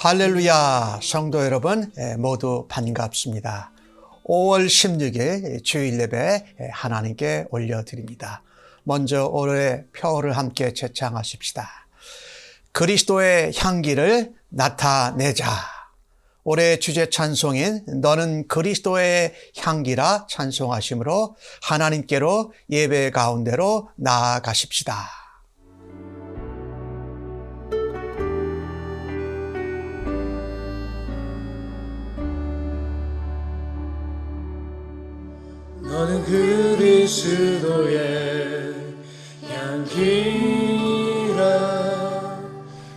할렐루야, 성도 여러분 모두 반갑습니다. 5월 16일 주일 예배 하나님께 올려드립니다. 먼저 올해 표를 함께 제창하십시다. 그리스도의 향기를 나타내자. 올해 주제 찬송인 너는 그리스도의 향기라 찬송하심으로 하나님께로 예배 가운데로 나아가십시다. 너는 그리스도의 향기라.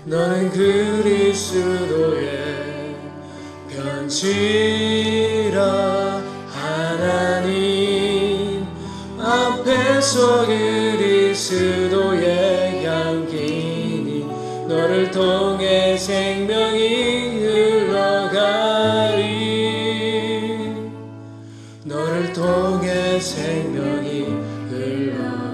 너는 그리스도의 편지라. 하나님 앞에서 그리스도의 향기니 너를 통해 생명이 흘러가리. 너를 통해 생명이 흘러가리.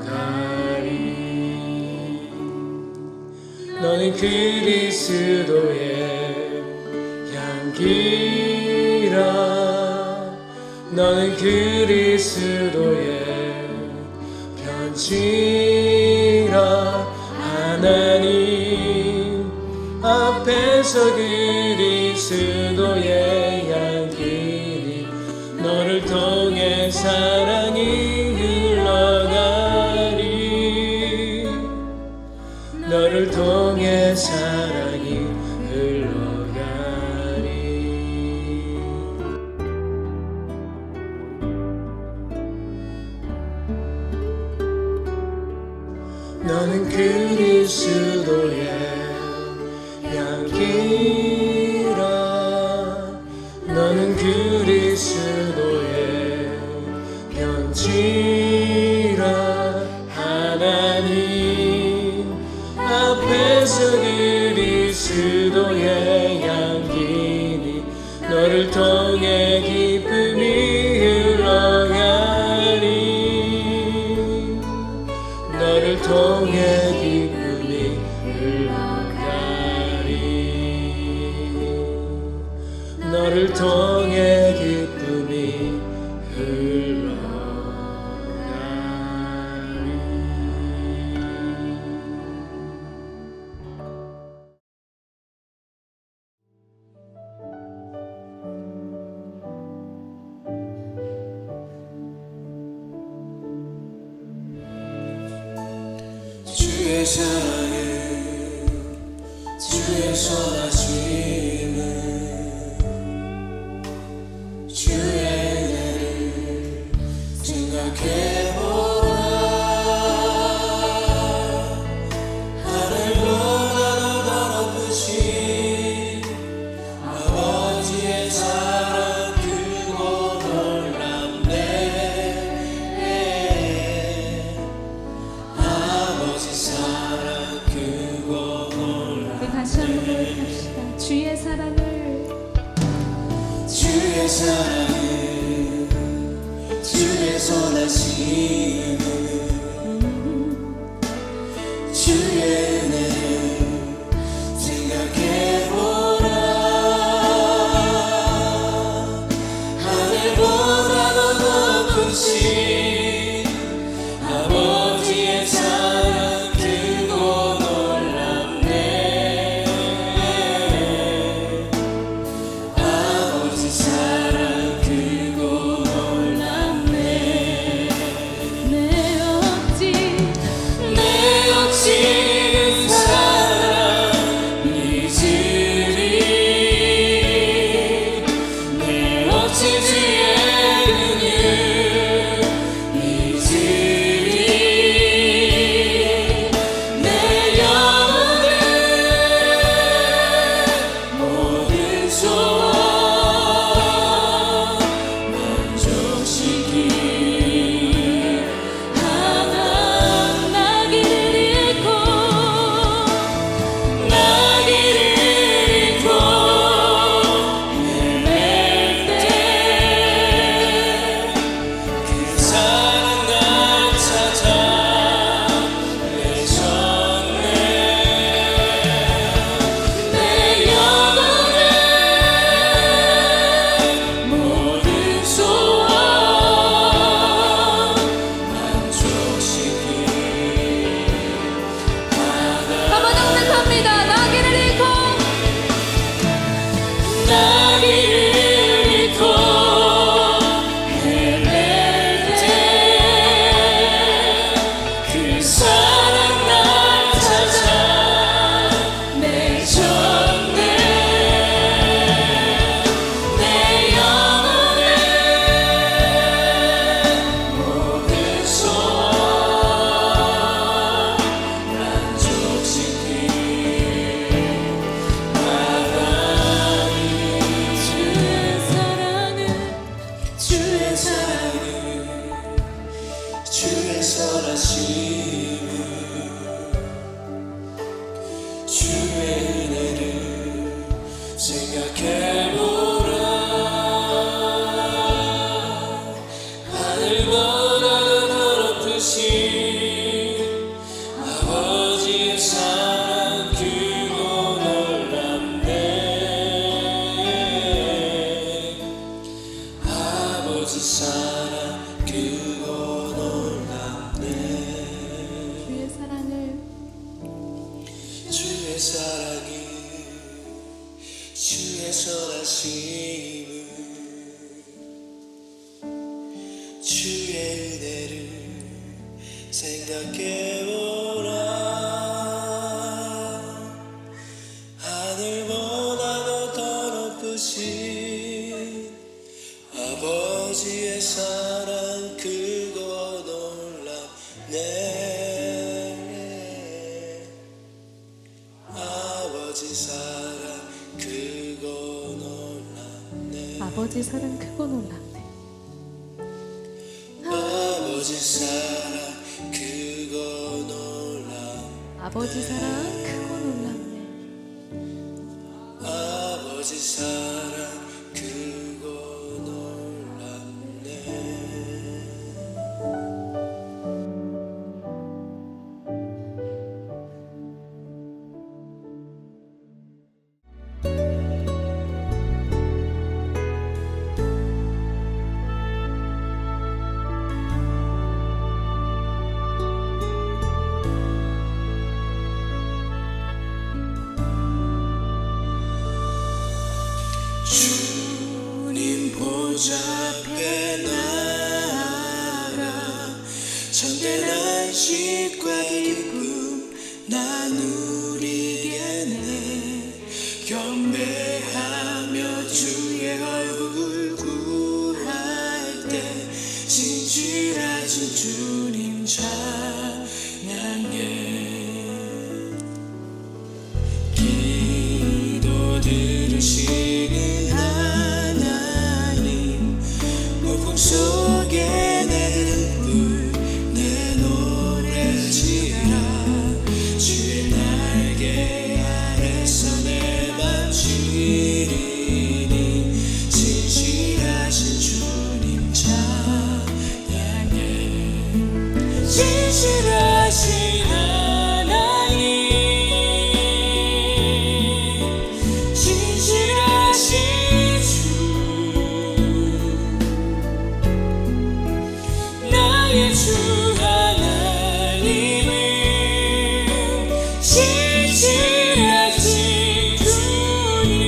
너는 그리스도의 향기라. 너는 그리스도의 편지라. 하나님 앞에서 그리스도의 향기니 너를 통해 사랑이 흘러가리. 너를 통해 사랑이 흘러가리. 너는 그리스도의 향기라. 너는 그리스도의 편지라. 하나님 앞에서 그리스도의 향기니 너를 통해 기쁨이 흘러가리. 너를 통해 기쁨이 흘러가리. 너를 통해 기쁨이 흘러가리. 주의 사랑을 주의 선하심을 주의 은혜를 생각해보라. 하늘보다도 더 높으신 아버지의 사랑 크고 놀랍네. 아버지 사랑 크고 놀랍네. 다시 한번 고백합시다. 주의 사랑을 주의 선하심을 주의 은혜를 생각해보라. 하늘보다도 높으신 아버지의 사랑 크고 놀랍네. 아버지 사랑 크고 놀랍네. 내 억지 그 사랑 잊으리. 내 억지 주의 은유 선하심을 주의 은혜를 생각해보라. 하늘보다도 더 높으신 아버지의 사랑 크고 놀랍네. 아버지 사랑 크고 놀랍네. 주의 사랑을 주의 사랑이 주의 선하심을 주의 은혜를 생각해보라. 하늘보다도 더 높으신 아버지의 사랑 크고 놀랍네. 아버지 사랑 크고 놀랍네. 아버지 사랑 크고 놀랍네. 아버지 사랑 크고 놀랍네. 아버지 사랑 크고 놀랍네. 아버지 사랑 크고 놀랍네. 주님 보좌 앞에 나아가 참된 안식과 기쁨 나누리겠네. 경배하며 주의 얼굴 구할 때 진실하신 주님 찬양해. 기도 들으시는 하나님 폭풍 속에 내는 불내 노래지라. 주의 날개 아래서 내 맘 쉬리니 진실하신 주님 찬양해. 진실하신 하나님 진실하신 주 나의 주 하나님은 진실하신 주님.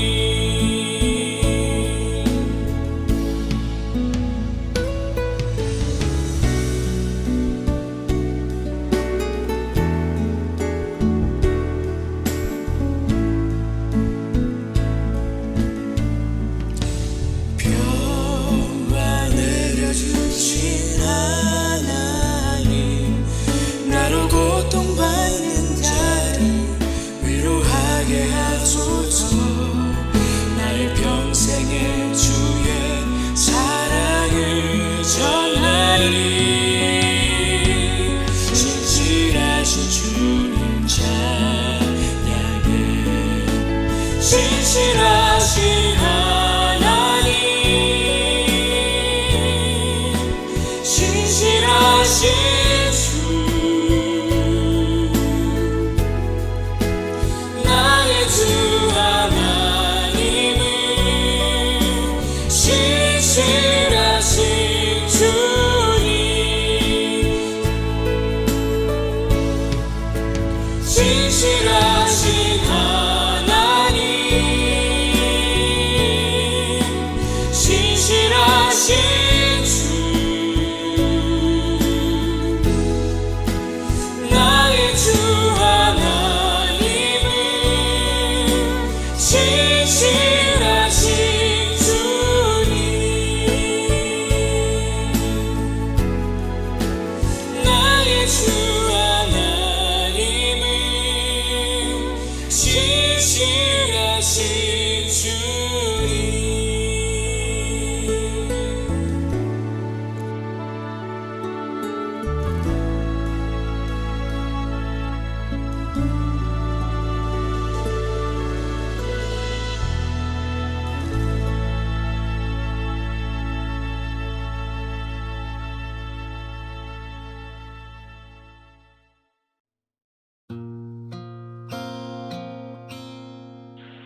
평화 내려주신 하나님 나로 고통받는 자를 위로하게 하소서. 나의 평생에 주의 사랑을 전하리. 진실하신 주님 찬양해. 진실하신 하나님 진실하신 주 나의 주 하나님은 진실하신 주님. 진실하신 하나님 진실하신 주 나의 주 하나님은 진실하신 주님. 나의 주 하나님은 진실하신 주님.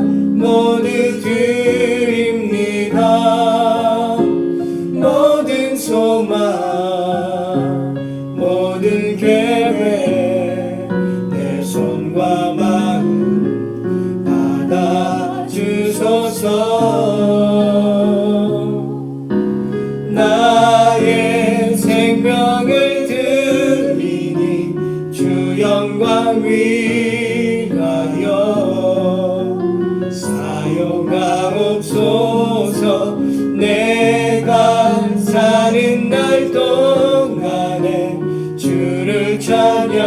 모두 드립니다. 모든 소망 모든 계획 내 손과 마음 받아주소서. 나의 생명을 드리니 주 영광 위하여 사용하옵소서. 내가 사는 날 동안에 주를 찬양하며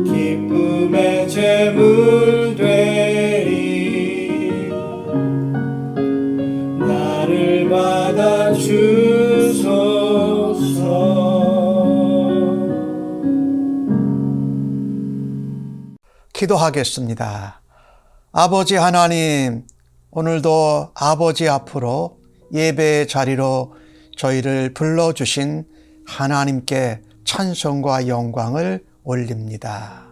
기쁨의 제물 되리. 나를 받아주소서. 기도하겠습니다. 아버지 하나님, 오늘도 아버지 앞으로 예배의 자리로 저희를 불러주신 하나님께 찬송과 영광을 올립니다.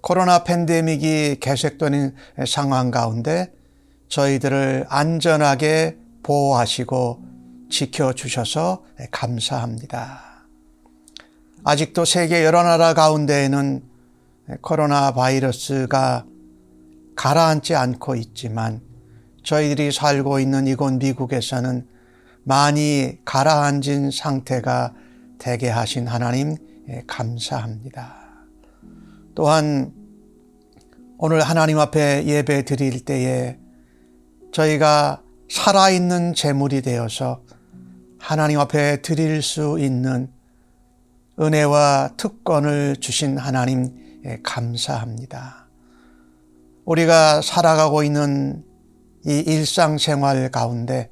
코로나 팬데믹이 계속되는 상황 가운데 저희들을 안전하게 보호하시고 지켜주셔서 감사합니다. 아직도 세계 여러 나라 가운데에는 코로나 바이러스가 가라앉지 않고 있지만 저희들이 살고 있는 이곳 미국에서는 많이 가라앉은 상태가 되게 하신 하나님 감사합니다. 또한 오늘 하나님 앞에 예배 드릴 때에 저희가 살아있는 제물이 되어서 하나님 앞에 드릴 수 있는 은혜와 특권을 주신 하나님 감사합니다. 우리가 살아가고 있는 이 일상생활 가운데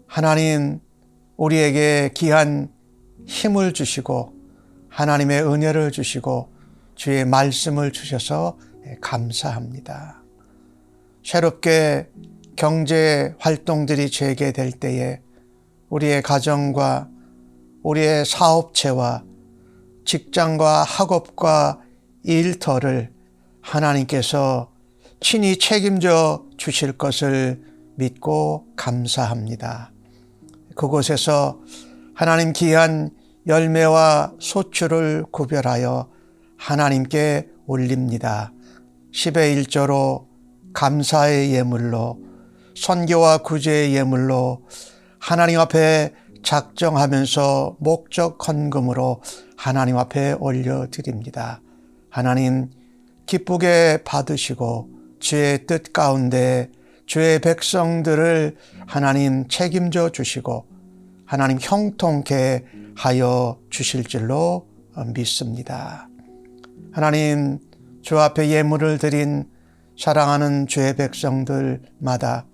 하나님 우리에게 귀한 힘을 주시고 하나님의 은혜를 주시고 주의 말씀을 주셔서 감사합니다. 새롭게 경제 활동들이 재개될 때에 우리의 가정과 우리의 사업체와 직장과 학업과 일터를 하나님께서 친히 책임져 주실 것을 믿고 감사합니다. 그곳에서 하나님 귀한 열매와 소출을 구별하여 하나님께 올립니다. 10의 1조로 감사의 예물로 선교와 구제의 예물로 하나님 앞에 작정하면서 목적 헌금으로 하나님 앞에 올려드립니다. 하나님 기쁘게 받으시고 주의 뜻 가운데 주의 백성들을 하나님 책임져 주시고 하나님 형통케 하여 주실 줄로 믿습니다. 하나님 주 앞에 예물을 드린 사랑하는 주의 백성들마다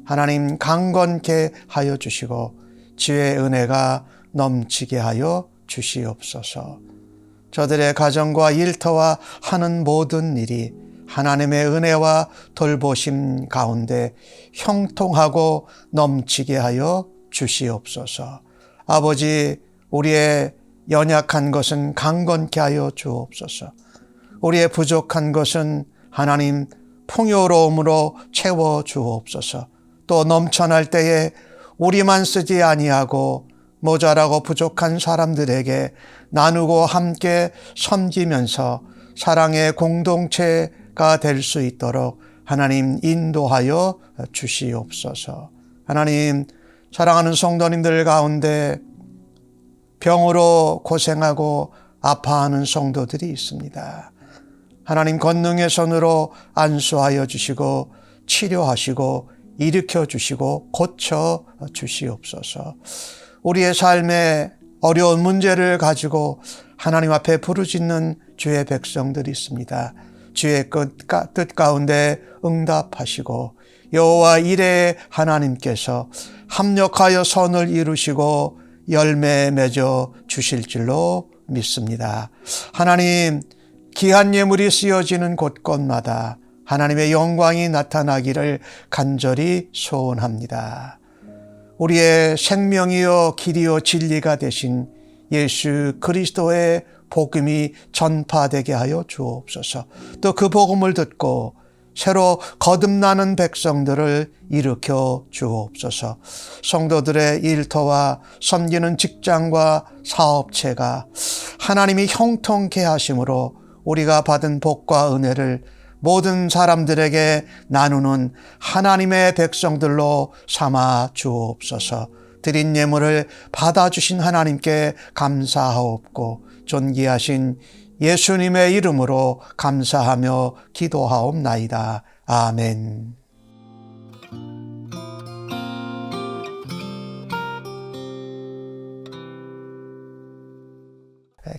하나님 강건케 하여 주시고 주의 은혜가 넘치게 하여 주시옵소서. 저들의 가정과 일터와 하는 모든 일이 하나님의 은혜와 돌보심 가운데 형통하고 넘치게 하여 주시옵소서. 아버지, 우리의 연약한 것은 강건케 하여 주옵소서. 우리의 부족한 것은 하나님 풍요로움으로 채워 주옵소서. 또 넘쳐날 때에 우리만 쓰지 아니하고 모자라고 부족한 사람들에게 나누고 함께 섬기면서 사랑의 공동체가 될 수 있도록 하나님 인도하여 주시옵소서. 하나님 사랑하는 성도님들 가운데 병으로 고생하고 아파하는 성도들이 있습니다. 하나님 권능의 손으로 안수하여 주시고 치료하시고 일으켜 주시고 고쳐 주시옵소서. 우리의 삶에 어려운 문제를 가지고 하나님 앞에 부르짖는 주의 백성들이 있습니다. 주의 뜻 가운데 응답하시고 여호와 이레의 하나님께서 합력하여 선을 이루시고 열매 맺어 주실 줄로 믿습니다. 하나님 귀한 예물이 쓰여지는 곳곳마다 하나님의 영광이 나타나기를 간절히 소원합니다. 우리의 생명이요 길이요 진리가 되신 예수 그리스도의 복음이 전파되게 하여 주옵소서. 또 그 복음을 듣고 새로 거듭나는 백성들을 일으켜 주옵소서. 성도들의 일터와 섬기는 직장과 사업체가 하나님이 형통케 하심으로 우리가 받은 복과 은혜를 모든 사람들에게 나누는 하나님의 백성들로 삼아 주옵소서. 드린 예물을 받아주신 하나님께 감사하옵고 존귀하신 예수님의 이름으로 감사하며 기도하옵나이다. 아멘.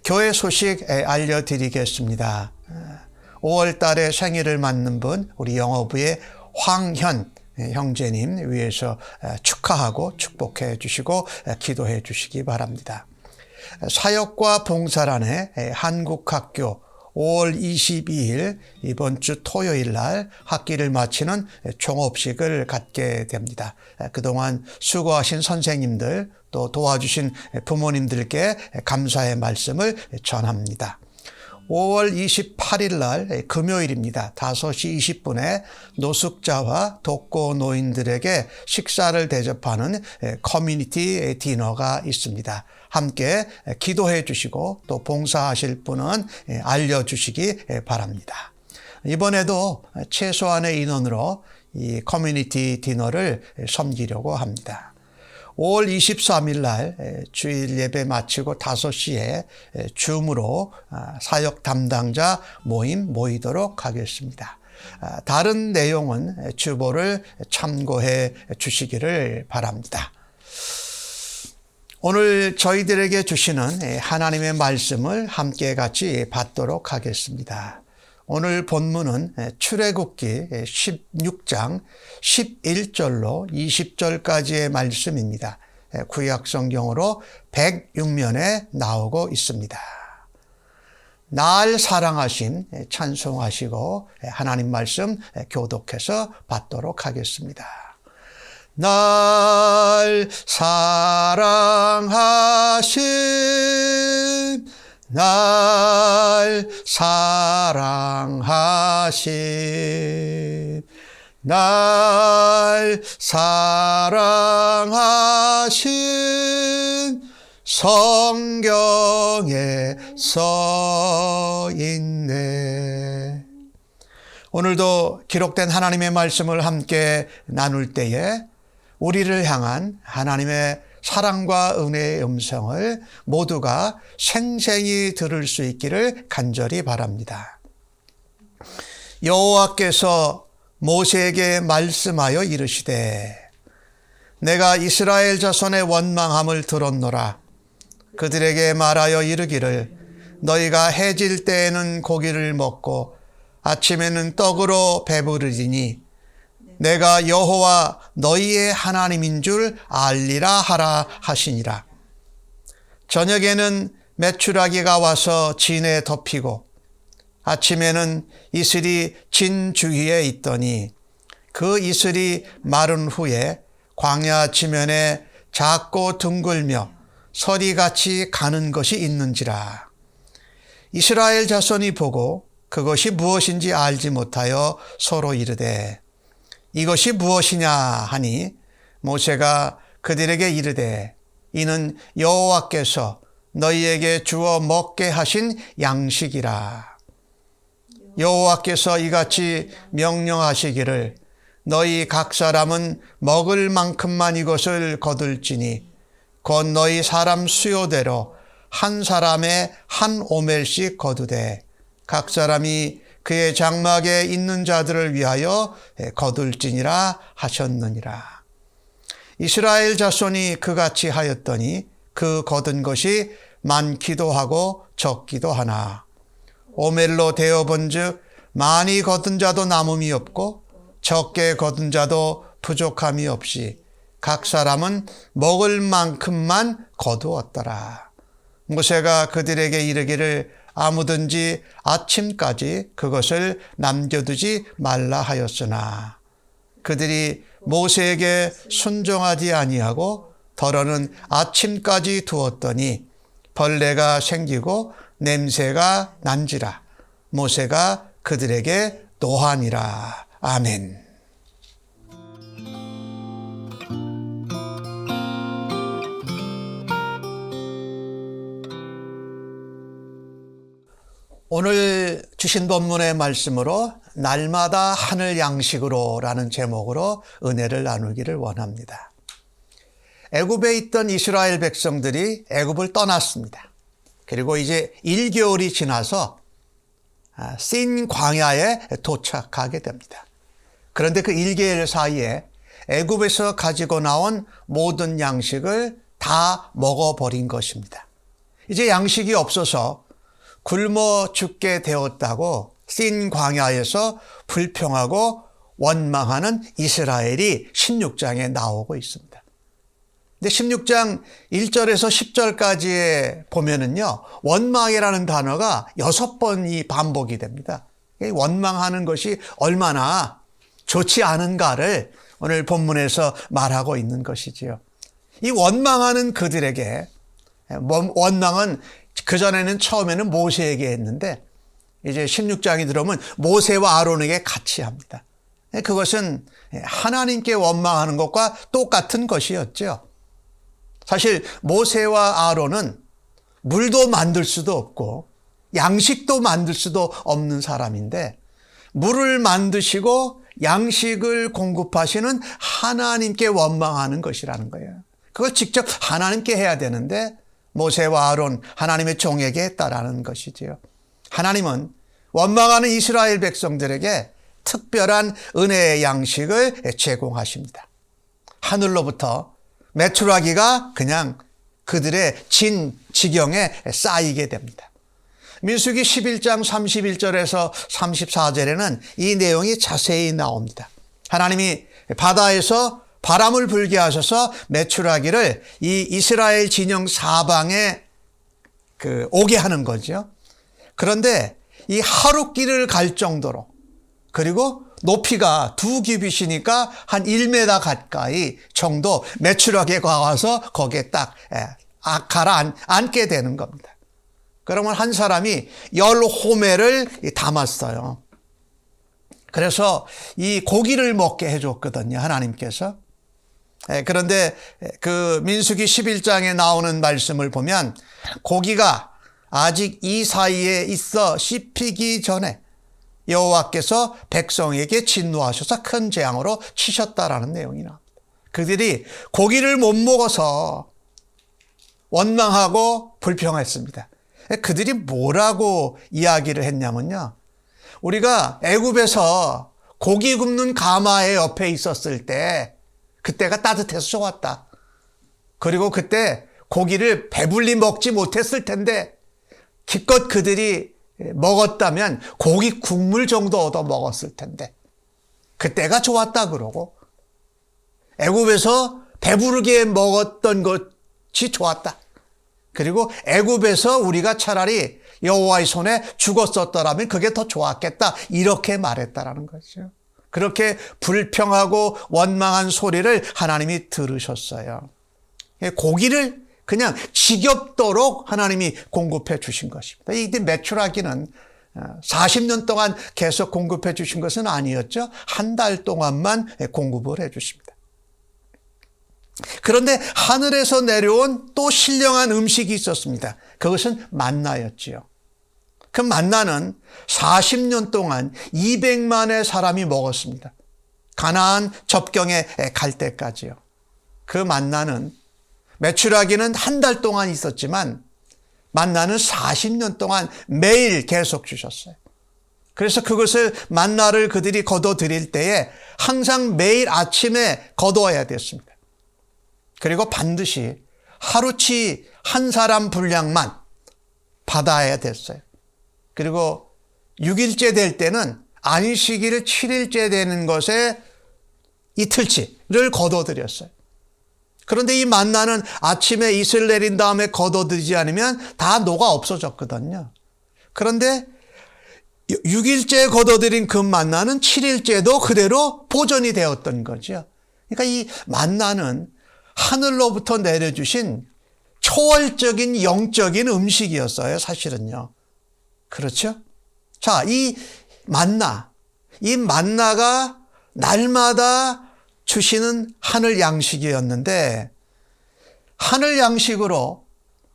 교회 소식 알려드리겠습니다. 5월 달에 생일을 맞는 분, 우리 영어부의 황현 형제님 위해서 축하하고 축복해 주시고 기도해 주시기 바랍니다. 사역과 봉사란의 한국학교 5월 22일 이번 주 토요일 날 학기를 마치는 종업식을 갖게 됩니다. 그동안 수고하신 선생님들 또 도와주신 부모님들께 감사의 말씀을 전합니다. 5월 28일 날 금요일입니다. 5시 20분에 노숙자와 독거 노인들에게 식사를 대접하는 커뮤니티 디너가 있습니다. 함께 기도해 주시고 또 봉사하실 분은 알려주시기 바랍니다. 이번에도 최소한의 인원으로 이 커뮤니티 디너를 섬기려고 합니다. 5월 23일 날 주일 예배 마치고 5시에 줌으로 사역 담당자 모임 모이도록 하겠습니다. 다른 내용은 주보를 참고해 주시기를 바랍니다. 오늘 저희들에게 주시는 하나님의 말씀을 함께 같이 받도록 하겠습니다. 오늘 본문은 출애굽기 16장 11절로 20절까지의 말씀입니다. 구약 성경으로 106면에 나오고 있습니다. 날 사랑하신 찬송하시고 하나님 말씀 교독해서 받도록 하겠습니다. 날 사랑하신 날 사랑하신 날 사랑하신 성경에 써 있네. 오늘도 기록된 하나님의 말씀을 함께 나눌 때에 우리를 향한 하나님의 사랑과 은혜의 음성을 모두가 생생히 들을 수 있기를 간절히 바랍니다. 여호와께서 모세에게 말씀하여 이르시되 내가 이스라엘 자손의 원망함을 들었노라. 그들에게 말하여 이르기를 너희가 해질 때에는 고기를 먹고 아침에는 떡으로 배부르리니 내가 여호와 너희의 하나님인 줄 알리라 하라 하시니라. 저녁에는 메추라기가 와서 진에 덮이고 아침에는 이슬이 진 주위에 있더니 그 이슬이 마른 후에 광야 지면에 작고 둥글며 서리같이 가는 것이 있는지라. 이스라엘 자손이 보고 그것이 무엇인지 알지 못하여 서로 이르되 이것이 무엇이냐 하니 모세가 그들에게 이르되 이는 여호와께서 너희에게 주어 먹게 하신 양식이라. 여호와께서 이같이 명령하시기를 너희 각 사람은 먹을 만큼만 이것을 거둘지니 곧 너희 사람 수요대로 한 사람에 한 오멜씩 거두되 각 사람이 그의 장막에 있는 자들을 위하여 거둘지니라 하셨느니라. 이스라엘 자손이 그같이 하였더니 그 거둔 것이 많기도 하고 적기도 하나 오멜로 되어본즉 많이 거둔 자도 남음이 없고 적게 거둔 자도 부족함이 없이 각 사람은 먹을 만큼만 거두었더라. 모세가 그들에게 이르기를 아무든지 아침까지 그것을 남겨두지 말라 하였으나 그들이 모세에게 순종하지 아니하고 더러는 아침까지 두었더니 벌레가 생기고 냄새가 난지라 모세가 그들에게 노하니라. 아멘. 오늘 주신 본문의 말씀으로 날마다 하늘 양식으로 라는 제목으로 은혜를 나누기를 원합니다. 애굽에 있던 이스라엘 백성들이 애굽을 떠났습니다. 그리고 이제 1개월이 지나서 신 광야에 도착하게 됩니다. 그런데 그 1개월 사이에 애굽에서 가지고 나온 모든 양식을 다 먹어버린 것입니다. 이제 양식이 없어서 굶어 죽게 되었다고 신 광야에서 불평하고 원망하는 이스라엘이 16장에 나오고 있습니다. 근데 16장 1절에서 10절까지에 보면은요, 원망이라는 단어가 6번이 반복이 됩니다. 원망하는 것이 얼마나 좋지 않은가를 오늘 본문에서 말하고 있는 것이지요. 이 원망하는 그들에게, 원망은 그전에는 처음에는 모세에게 했는데 이제 16장이 들어오면 모세와 아론에게 같이 합니다. 그것은 하나님께 원망하는 것과 똑같은 것이었죠. 사실 모세와 아론은 물도 만들 수도 없고 양식도 만들 수도 없는 사람인데 물을 만드시고 양식을 공급하시는 하나님께 원망하는 것이라는 거예요. 그걸 직접 하나님께 해야 되는데 모세와 아론 하나님의 종에게 했다라는 것이지요. 하나님은 원망하는 이스라엘 백성들에게 특별한 은혜의 양식을 제공하십니다. 하늘로부터 메추라기가 그냥 그들의 지경에 쌓이게 됩니다. 민수기 11장 31절에서 34절에는 이 내용이 자세히 나옵니다. 하나님이 바다에서 바람을 불게 하셔서 메추라기를 이 이스라엘 진영 사방에 오게 하는 거죠. 그런데 이 하루길을 갈 정도로, 그리고 높이가 2규빗이니까 한 1m 가까이 정도 메추라기가 와서 거기에 딱 가라앉게 되는 겁니다. 그러면 한 사람이 10호매를 담았어요. 그래서 이 고기를 먹게 해줬거든요, 하나님께서. 그런데 그 민수기 11장에 나오는 말씀을 보면 고기가 아직 이 사이에 있어 씹히기 전에 여호와께서 백성에게 진노하셔서 큰 재앙으로 치셨다라는 내용이 나옵니다. 그들이 고기를 못 먹어서 원망하고 불평했습니다. 그들이 뭐라고 이야기를 했냐면요, 우리가 애굽에서 고기 굽는 가마의 옆에 있었을 때 그때가 따뜻해서 좋았다. 그리고 그때 고기를 배불리 먹지 못했을 텐데 기껏 그들이 먹었다면 고기 국물 정도 얻어 먹었을 텐데 그때가 좋았다 그러고, 애굽에서 배부르게 먹었던 것이 좋았다. 그리고 애굽에서 우리가 차라리 여호와의 손에 죽었었더라면 그게 더 좋았겠다, 이렇게 말했다라는 거죠. 그렇게 불평하고 원망한 소리를 하나님이 들으셨어요. 고기를 그냥 지겹도록 하나님이 공급해 주신 것입니다. 이 메추라기는 40년 동안 계속 공급해 주신 것은 아니었죠. 한 달 동안만 공급을 해 주십니다. 그런데 하늘에서 내려온 또 신령한 음식이 있었습니다. 그것은 만나였지요. 그 만나는 40년 동안 200만의 사람이 먹었습니다. 가나안 접경에 갈 때까지요. 그 만나는, 메추라기는 한 달 동안 있었지만 만나는 40년 동안 매일 계속 주셨어요. 그래서 그것을 만나를 그들이 거둬 드릴 때에 항상 매일 아침에 거둬야 됐습니다. 그리고 반드시 하루치 한 사람 분량만 받아야 됐어요. 그리고 6일째 될 때는 안식일을 7일째 되는 것에 이틀치를 거둬들였어요. 그런데 이 만나는 아침에 이슬 내린 다음에 거둬들이지 않으면 다 녹아 없어졌거든요. 그런데 6일째 거둬들인 그 만나는 7일째도 그대로 보존이 되었던 거죠. 그러니까 이 만나는 하늘로부터 내려주신 초월적인 영적인 음식이었어요, 사실은요. 그렇죠? 자, 이 만나가 날마다 주시는 하늘 양식이었는데, 하늘 양식으로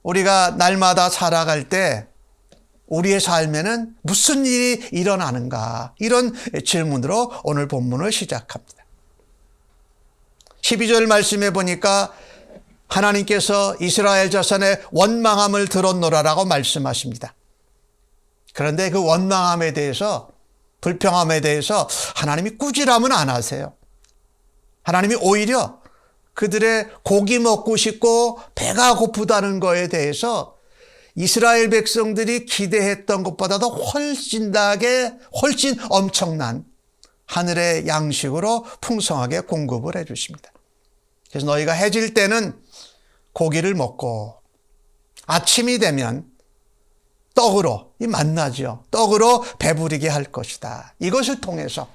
우리가 날마다 살아갈 때 우리의 삶에는 무슨 일이 일어나는가? 이런 질문으로 오늘 본문을 시작합니다. 12절 말씀해 보니까 하나님께서 이스라엘 자손의 원망함을 들었노라라고 말씀하십니다. 그런데 그 원망함에 대해서, 불평함에 대해서 하나님이 꾸지람은 안 하세요. 하나님이 오히려 그들의 고기 먹고 싶고 배가 고프다는 거에 대해서 이스라엘 백성들이 기대했던 것보다도 훨씬 엄청난 하늘의 양식으로 풍성하게 공급을 해 주십니다. 그래서 너희가 해질 때는 고기를 먹고 아침이 되면 떡으로, 이 만나죠. 떡으로 배부르게 할 것이다. 이것을 통해서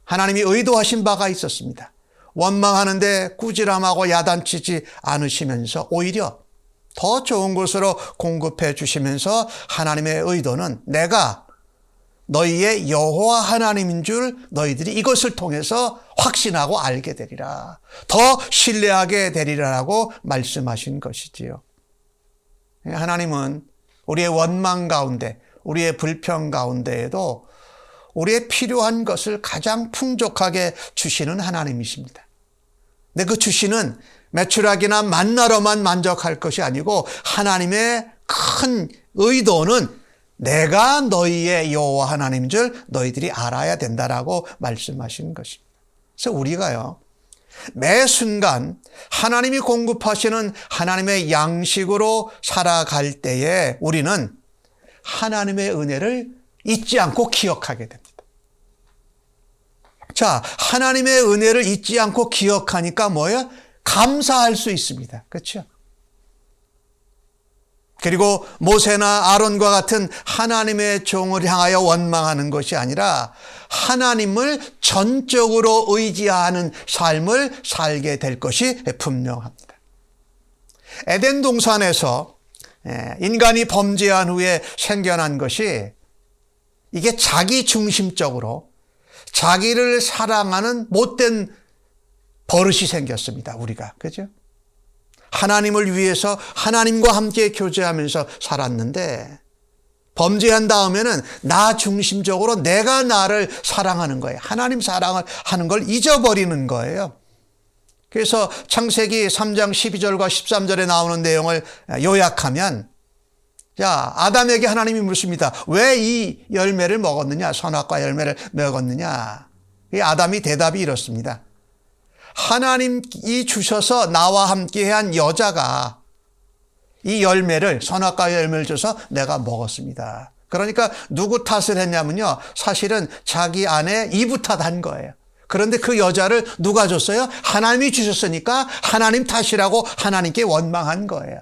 하나님이 의도하신 바가 있었습니다. 원망하는데 꾸지람하고 야단치지 않으시면서 오히려 더 좋은 것으로 공급해 주시면서 하나님의 의도는 내가 너희의 여호와 하나님인 줄 너희들이 이것을 통해서 확신하고 알게 되리라. 더 신뢰하게 되리라라고 말씀하신 것이지요. 하나님은 우리의 원망 가운데, 우리의 불평 가운데에도 우리의 필요한 것을 가장 풍족하게 주시는 하나님이십니다. 근데 그 주시는 매출하기나 만나로만 만족할 것이 아니고 하나님의 큰 의도는 내가 너희의 여호와 하나님인 줄 너희들이 알아야 된다라고 말씀하신 것입니다. 그래서 우리가요, 매 순간 하나님이 공급하시는 하나님의 양식으로 살아갈 때에 우리는 하나님의 은혜를 잊지 않고 기억하게 됩니다. 자, 하나님의 은혜를 잊지 않고 기억하니까 뭐예요? 감사할 수 있습니다. 그렇죠? 그리고 모세나 아론과 같은 하나님의 종을 향하여 원망하는 것이 아니라 하나님을 전적으로 의지하는 삶을 살게 될 것이 분명합니다. 에덴 동산에서 인간이 범죄한 후에 생겨난 것이 이게 자기 중심적으로 자기를 사랑하는 못된 버릇이 생겼습니다. 우리가. 그죠? 하나님을 위해서 하나님과 함께 교제하면서 살았는데 범죄한 다음에는 나 중심적으로 내가 나를 사랑하는 거예요. 하나님 사랑을 하는 걸 잊어버리는 거예요. 그래서 창세기 3장 12절과 13절에 나오는 내용을 요약하면, 자, 아담에게 하나님이 묻습니다. 왜 이 열매를 먹었느냐? 선악과 열매를 먹었느냐? 아담이 대답이 이렇습니다. 하나님이 주셔서 나와 함께한 여자가 이 열매를, 선악과 열매를 줘서 내가 먹었습니다. 그러니까 누구 탓을 했냐면요, 사실은 자기 아내 이브 탓한 거예요. 그런데 그 여자를 누가 줬어요? 하나님이 주셨으니까 하나님 탓이라고 하나님께 원망한 거예요.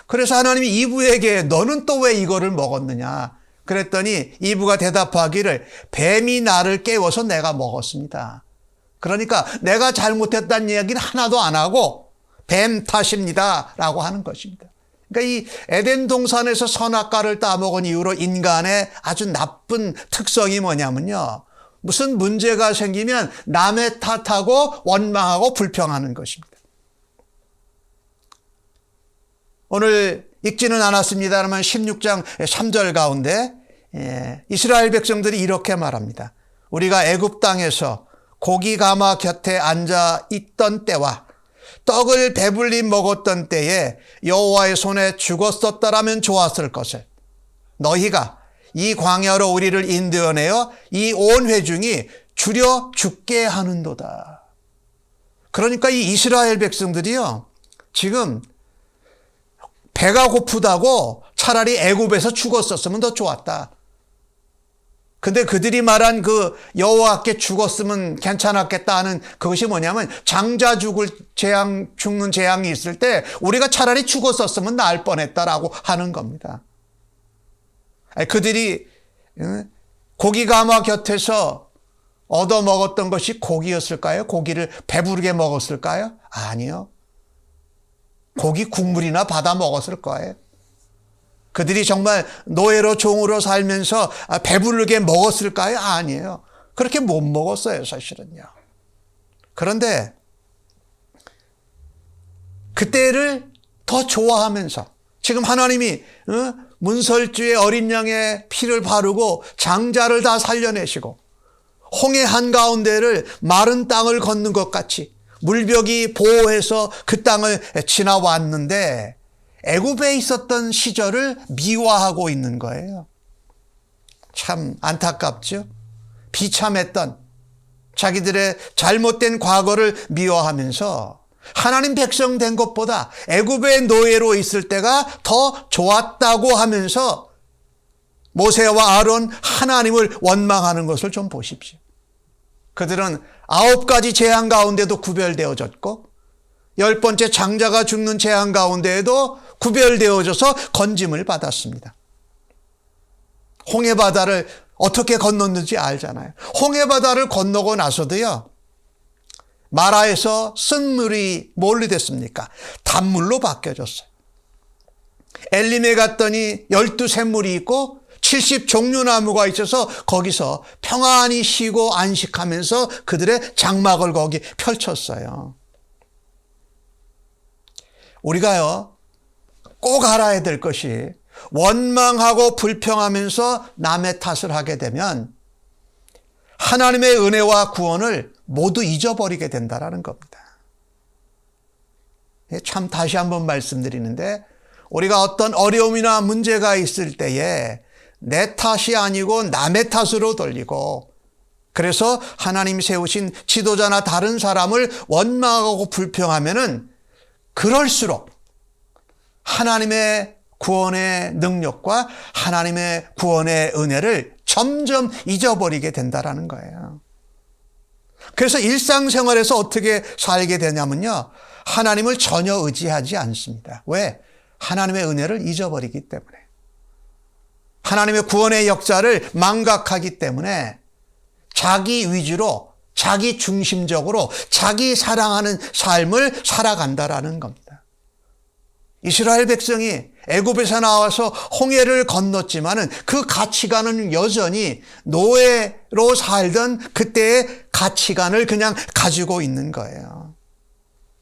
그래서 하나님이 이브에게 너는 또 왜 이거를 먹었느냐? 그랬더니 이브가 대답하기를 뱀이 나를 깨워서 내가 먹었습니다. 그러니까 내가 잘못했다는 이야기는 하나도 안 하고 뱀 탓입니다 라고 하는 것입니다. 그러니까 이 에덴 동산에서 선악과를 따먹은 이후로 인간의 아주 나쁜 특성이 뭐냐면요, 무슨 문제가 생기면 남의 탓하고 원망하고 불평하는 것입니다. 오늘 읽지는 않았습니다만 16장 3절 가운데 이스라엘 백성들이 이렇게 말합니다. 우리가 애굽 땅에서 고기 가마 곁에 앉아 있던 때와 떡을 배불리 먹었던 때에 여호와의 손에 죽었었더라면 좋았을 것을 너희가 이 광야로 우리를 인도하여 이 온 회중이 줄여 죽게 하는도다. 그러니까 이 이스라엘 백성들이요, 지금 배가 고프다고 차라리 애굽에서 죽었었으면 더 좋았다. 근데 그들이 말한 그 여호와께 죽었으면 괜찮았겠다 하는 그것이 뭐냐면 장자 죽는 재앙이 있을 때 우리가 차라리 죽었었으면 나을 뻔했다라고 하는 겁니다. 그들이 고기 가마 곁에서 얻어먹었던 것이 고기였을까요? 고기를 배부르게 먹었을까요? 아니요. 고기 국물이나 받아 먹었을 거예요. 그들이 정말 노예로 종으로 살면서 배부르게 먹었을까요? 아니에요. 그렇게 못 먹었어요, 사실은요. 그런데 그때를 더 좋아하면서 지금 하나님이 문설주의 어린 양의 피를 바르고 장자를 다 살려내시고 홍해 한가운데를 마른 땅을 걷는 것 같이 물벽이 보호해서 그 땅을 지나왔는데 애굽에 있었던 시절을 미화하고 있는 거예요. 참 안타깝죠. 비참했던 자기들의 잘못된 과거를 미화하면서 하나님 백성 된 것보다 애굽의 노예로 있을 때가 더 좋았다고 하면서 모세와 아론 하나님을 원망하는 것을 좀 보십시오. 그들은 9가지 재앙 가운데도 구별되어졌고 10번째 장자가 죽는 재앙 가운데에도 구별되어져서 건짐을 받았습니다. 홍해바다를 어떻게 건넜는지 알잖아요. 홍해바다를 건너고 나서도요, 마라에서 쓴 물이 뭘로 됐습니까? 단물로 바뀌어졌어요. 엘림에 갔더니 12샘물이 있고 70종류나무가 있어서 거기서 평안히 쉬고 안식하면서 그들의 장막을 거기 펼쳤어요. 우리가요, 꼭 알아야 될 것이 원망하고 불평하면서 남의 탓을 하게 되면 하나님의 은혜와 구원을 모두 잊어버리게 된다는 겁니다. 참 다시 한번 말씀드리는데 우리가 어떤 어려움이나 문제가 있을 때에 내 탓이 아니고 남의 탓으로 돌리고 그래서 하나님 세우신 지도자나 다른 사람을 원망하고 불평하면은 그럴수록 하나님의 구원의 능력과 하나님의 구원의 은혜를 점점 잊어버리게 된다는 거예요. 그래서 일상생활에서 어떻게 살게 되냐면요, 하나님을 전혀 의지하지 않습니다. 왜? 하나님의 은혜를 잊어버리기 때문에, 하나님의 구원의 역사를 망각하기 때문에 자기 위주로, 자기 중심적으로 자기 사랑하는 삶을 살아간다라는 겁니다. 이스라엘 백성이 애굽에서 나와서 홍해를 건넜지만은 그 가치관은 여전히 노예로 살던 그때의 가치관을 그냥 가지고 있는 거예요.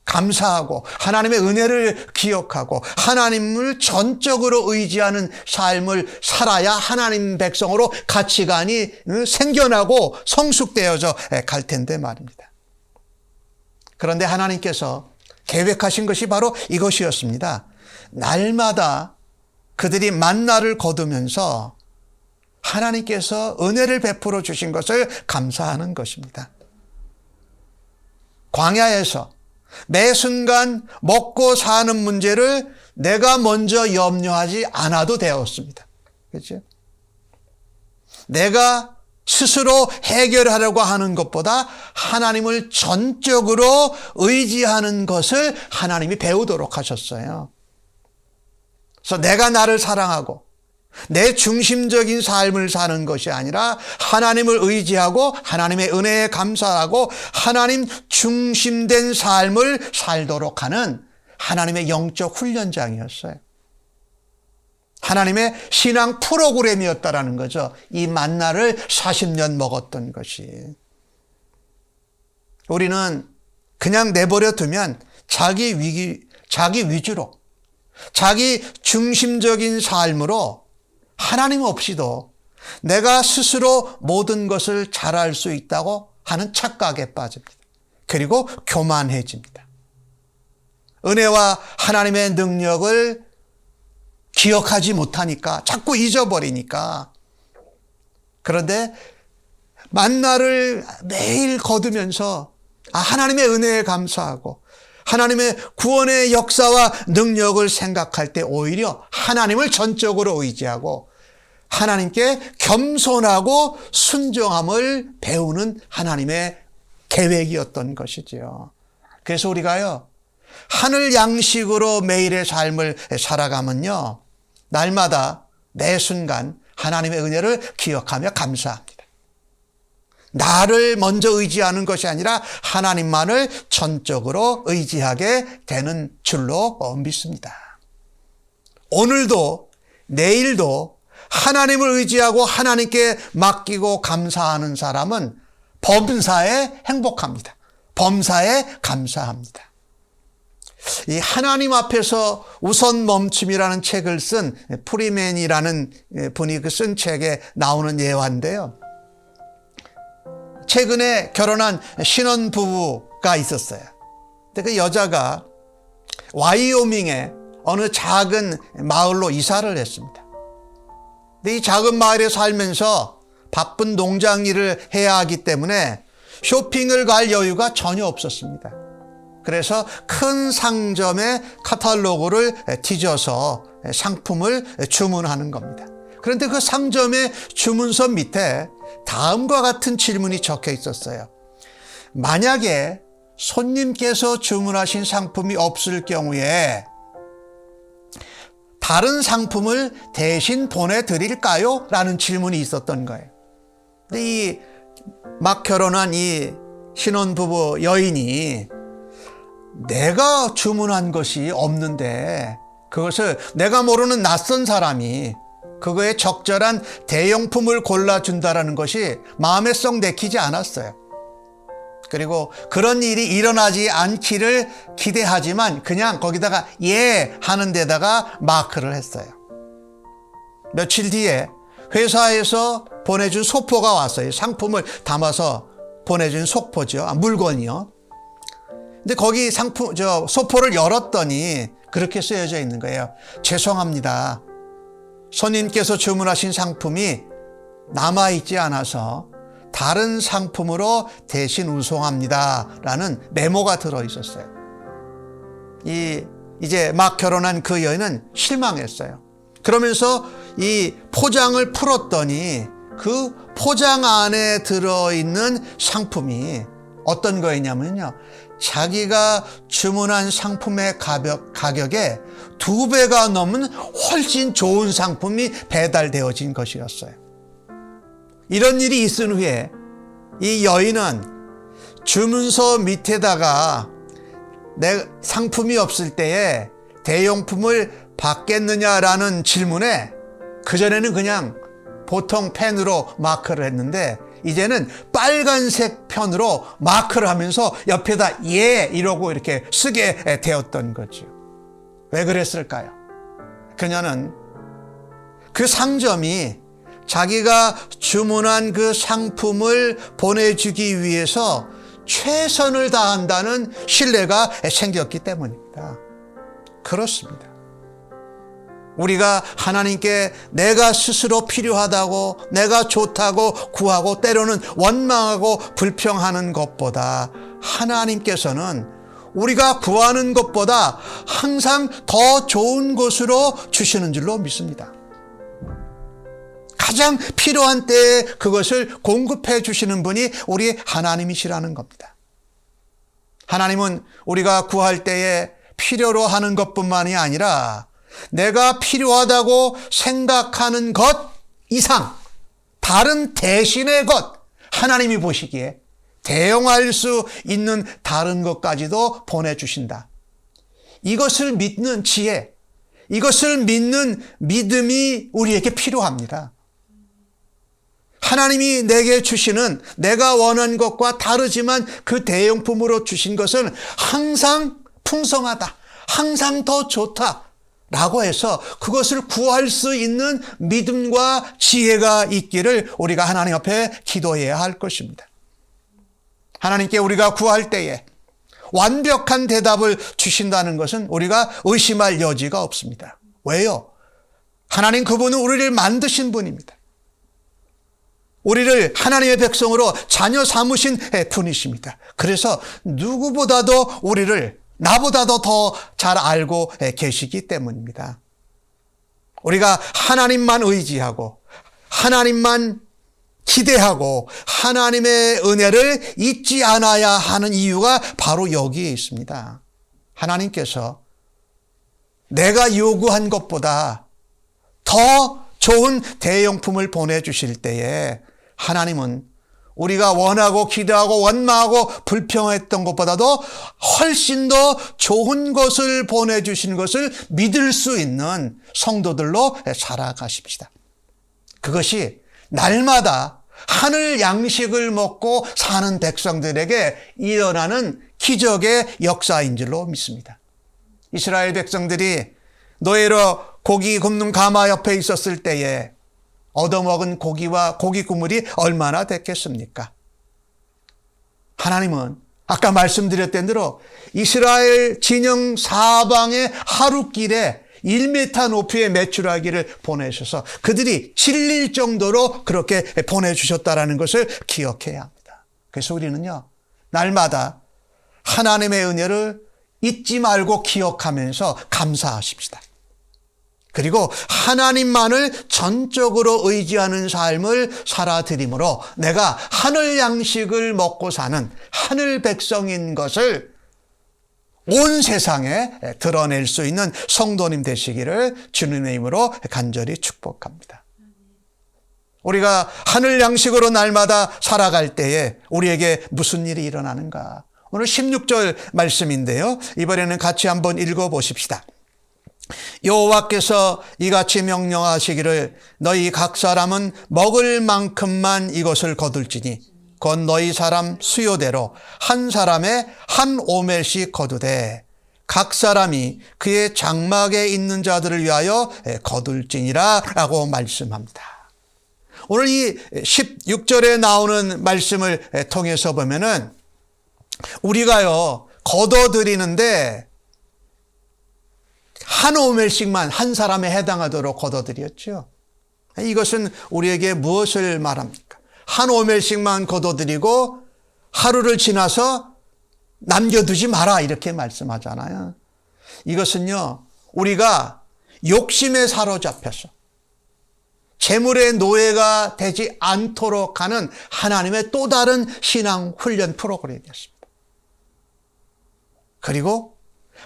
감사하고 하나님의 은혜를 기억하고 하나님을 전적으로 의지하는 삶을 살아야 하나님 백성으로 가치관이 생겨나고 성숙되어져 갈 텐데 말입니다. 그런데 하나님께서 계획하신 것이 바로 이것이었습니다. 날마다 그들이 만나를 거두면서 하나님께서 은혜를 베풀어 주신 것을 감사하는 것입니다. 광야에서 매 순간 먹고 사는 문제를 내가 먼저 염려하지 않아도 되었습니다. 그렇죠? 내가 스스로 해결하려고 하는 것보다 하나님을 전적으로 의지하는 것을 하나님이 배우도록 하셨어요. 그래서 내가 나를 사랑하고 내 중심적인 삶을 사는 것이 아니라 하나님을 의지하고 하나님의 은혜에 감사하고 하나님 중심된 삶을 살도록 하는 하나님의 영적 훈련장이었어요. 하나님의 신앙 프로그램이었다라는 거죠. 이 만나를 40년 먹었던 것이. 우리는 그냥 내버려 두면 자기 위주로, 자기 중심적인 삶으로 하나님 없이도 내가 스스로 모든 것을 잘할 수 있다고 하는 착각에 빠집니다. 그리고 교만해집니다. 은혜와 하나님의 능력을 기억하지 못하니까, 자꾸 잊어버리니까. 그런데 만나를 매일 거두면서 하나님의 은혜에 감사하고 하나님의 구원의 역사와 능력을 생각할 때 오히려 하나님을 전적으로 의지하고 하나님께 겸손하고 순종함을 배우는 하나님의 계획이었던 것이지요. 그래서 우리가요, 하늘 양식으로 매일의 삶을 살아가면요, 날마다 매 순간 하나님의 은혜를 기억하며 감사합니다. 나를 먼저 의지하는 것이 아니라 하나님만을 전적으로 의지하게 되는 줄로 믿습니다. 오늘도 내일도 하나님을 의지하고 하나님께 맡기고 감사하는 사람은 범사에 행복합니다. 범사에 감사합니다. 이 하나님 앞에서 우선 멈춤이라는 책을 쓴 프리맨이라는 분이 쓴 책에 나오는 예화인데요. 최근에 결혼한 신혼부부가 있었어요. 근데 그 여자가 와이오밍의 어느 작은 마을로 이사를 했습니다. 근데 이 작은 마을에 살면서 바쁜 농장 일을 해야 하기 때문에 쇼핑을 갈 여유가 전혀 없었습니다. 그래서 큰 상점의 카탈로그를 뒤져서 상품을 주문하는 겁니다. 그런데 그 상점의 주문서 밑에 다음과 같은 질문이 적혀 있었어요. 만약에 손님께서 주문하신 상품이 없을 경우에 다른 상품을 대신 보내드릴까요? 라는 질문이 있었던 거예요. 근데 이 막 결혼한 이 신혼부부 여인이 내가 주문한 것이 없는데 그것을 내가 모르는 낯선 사람이 그거에 적절한 대용품을 골라준다라는 것이 마음에 썩 내키지 않았어요. 그리고 그런 일이 일어나지 않기를 기대하지만 그냥 거기다가 예 하는 데다가 마크를 했어요. 며칠 뒤에 회사에서 보내준 소포가 왔어요. 상품을 담아서 보내준 소포죠. 물건이요. 근데 거기 소포를 열었더니 그렇게 쓰여져 있는 거예요. 죄송합니다. 손님께서 주문하신 상품이 남아있지 않아서 다른 상품으로 대신 운송합니다. 라는 메모가 들어있었어요. 이제 막 결혼한 그 여인은 실망했어요. 그러면서 이 포장을 풀었더니 그 포장 안에 들어있는 상품이 어떤 거였냐면요. 자기가 주문한 상품의 가격에 2배가 넘은 훨씬 좋은 상품이 배달되어진 것이었어요. 이런 일이 있은 후에 이 여인은 주문서 밑에다가 내 상품이 없을 때에 대용품을 받겠느냐라는 질문에 그전에는 그냥 보통 펜으로 마크를 했는데 이제는 빨간색 편으로 마크를 하면서 옆에다 예 이러고 이렇게 쓰게 되었던 거죠. 왜 그랬을까요? 그녀는 그 상점이 자기가 주문한 그 상품을 보내주기 위해서 최선을 다한다는 신뢰가 생겼기 때문입니다. 그렇습니다. 우리가 하나님께 내가 스스로 필요하다고 내가 좋다고 구하고 때로는 원망하고 불평하는 것보다 하나님께서는 우리가 구하는 것보다 항상 더 좋은 것으로 주시는 줄로 믿습니다. 가장 필요한 때에 그것을 공급해 주시는 분이 우리 하나님이시라는 겁니다. 하나님은 우리가 구할 때에 필요로 하는 것뿐만이 아니라 내가 필요하다고 생각하는 것 이상 다른 대신의 것 하나님이 보시기에 대용할 수 있는 다른 것까지도 보내주신다. 이것을 믿는 지혜, 이것을 믿는 믿음이 우리에게 필요합니다. 하나님이 내게 주시는 내가 원하는 것과 다르지만 그 대용품으로 주신 것은 항상 풍성하다, 항상 더 좋다 라고 해서 그것을 구할 수 있는 믿음과 지혜가 있기를 우리가 하나님 앞에 기도해야 할 것입니다. 하나님께 우리가 구할 때에 완벽한 대답을 주신다는 것은 우리가 의심할 여지가 없습니다. 왜요? 하나님 그분은 우리를 만드신 분입니다. 우리를 하나님의 백성으로 자녀 삼으신 분이십니다. 그래서 누구보다도 우리를 나보다도 더 잘 알고 계시기 때문입니다. 우리가 하나님만 의지하고 하나님만 기대하고 하나님의 은혜를 잊지 않아야 하는 이유가 바로 여기에 있습니다. 하나님께서 내가 요구한 것보다 더 좋은 대용품을 보내주실 때에 하나님은 우리가 원하고 기대하고 원망하고 불평했던 것보다도 훨씬 더 좋은 것을 보내주신 것을 믿을 수 있는 성도들로 살아가십시다. 그것이 날마다 하늘 양식을 먹고 사는 백성들에게 일어나는 기적의 역사인 줄로 믿습니다. 이스라엘 백성들이 노예로 고기 굽는 가마 옆에 있었을 때에 얻어먹은 고기와 고기 구물이 얼마나 됐겠습니까? 하나님은 아까 말씀드렸던 대로 이스라엘 진영 사방의 하루길에 1m 높이의 메추라기를 보내셔서 그들이 질릴 정도로 그렇게 보내주셨다는 것을 기억해야 합니다. 그래서 우리는요, 날마다 하나님의 은혜를 잊지 말고 기억하면서 감사하십시다. 그리고 하나님만을 전적으로 의지하는 삶을 살아드림으로 내가 하늘 양식을 먹고 사는 하늘 백성인 것을 온 세상에 드러낼 수 있는 성도님 되시기를 주님의 이름으로 간절히 축복합니다. 우리가 하늘 양식으로 날마다 살아갈 때에 우리에게 무슨 일이 일어나는가? 오늘 16절 말씀인데요. 이번에는 같이 한번 읽어보십시다. 여호와께서 이같이 명령하시기를 너희 각 사람은 먹을 만큼만 이것을 거둘지니 곧 너희 사람 수요대로 한 사람에 한 오멜씩 거두되 각 사람이 그의 장막에 있는 자들을 위하여 거둘지니라 라고 말씀합니다. 오늘 이 16절에 나오는 말씀을 통해서 보면은 우리가요 거둬드리는데 한 오멜씩만 한 사람에 해당하도록 거둬드렸죠. 이것은 우리에게 무엇을 말합니까? 한 오멜씩만 거둬드리고 하루를 지나서 남겨두지 마라 이렇게 말씀하잖아요. 이것은요 우리가 욕심에 사로잡혀서 재물의 노예가 되지 않도록 하는 하나님의 또 다른 신앙 훈련 프로그램이었습니다. 그리고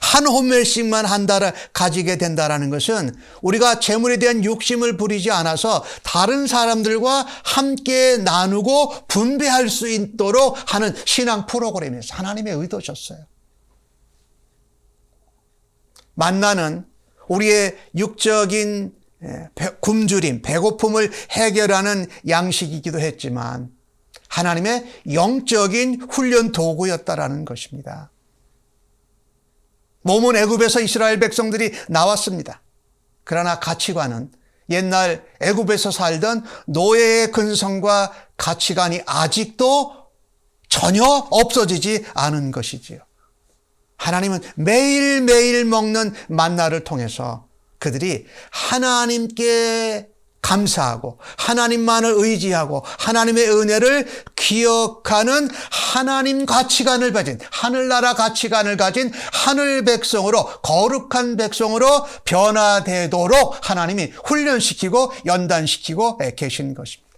한 오멜씩만 한 달을 가지게 된다는 것은 우리가 재물에 대한 욕심을 부리지 않아서 다른 사람들과 함께 나누고 분배할 수 있도록 하는 신앙 프로그램이었어요. 하나님의 의도셨어요. 만나는 우리의 육적인 굶주림, 배고픔을 해결하는 양식이기도 했지만 하나님의 영적인 훈련 도구였다라는 것입니다. 몸은 애굽에서 이스라엘 백성들이 나왔습니다. 그러나 가치관은 옛날 애굽에서 살던 노예의 근성과 가치관이 아직도 전혀 없어지지 않은 것이지요. 하나님은 매일매일 먹는 만나를 통해서 그들이 하나님께 감사하고 하나님만을 의지하고 하나님의 은혜를 기억하는 하나님 가치관을 가진 하늘나라 가치관을 가진 하늘 백성으로 거룩한 백성으로 변화되도록 하나님이 훈련시키고 연단시키고 계신 것입니다.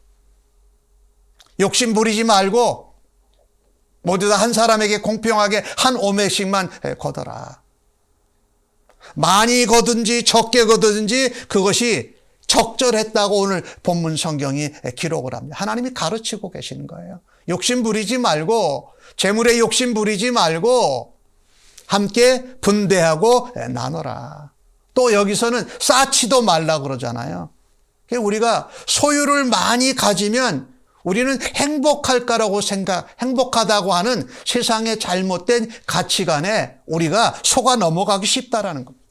욕심 부리지 말고 모두 다 한 사람에게 공평하게 한 오멜씩만 거둬라. 많이 거둔지 적게 거두든지 그것이 적절했다고 오늘 본문 성경이 기록을 합니다. 하나님이 가르치고 계시는 거예요. 욕심 부리지 말고 재물에 욕심 부리지 말고 함께 분배하고 나눠라. 또 여기서는 쌓지도 말라 그러잖아요. 우리가 소유를 많이 가지면 우리는 행복할까라고 행복하다고 하는 세상의 잘못된 가치관에 우리가 속아 넘어가기 쉽다라는 겁니다.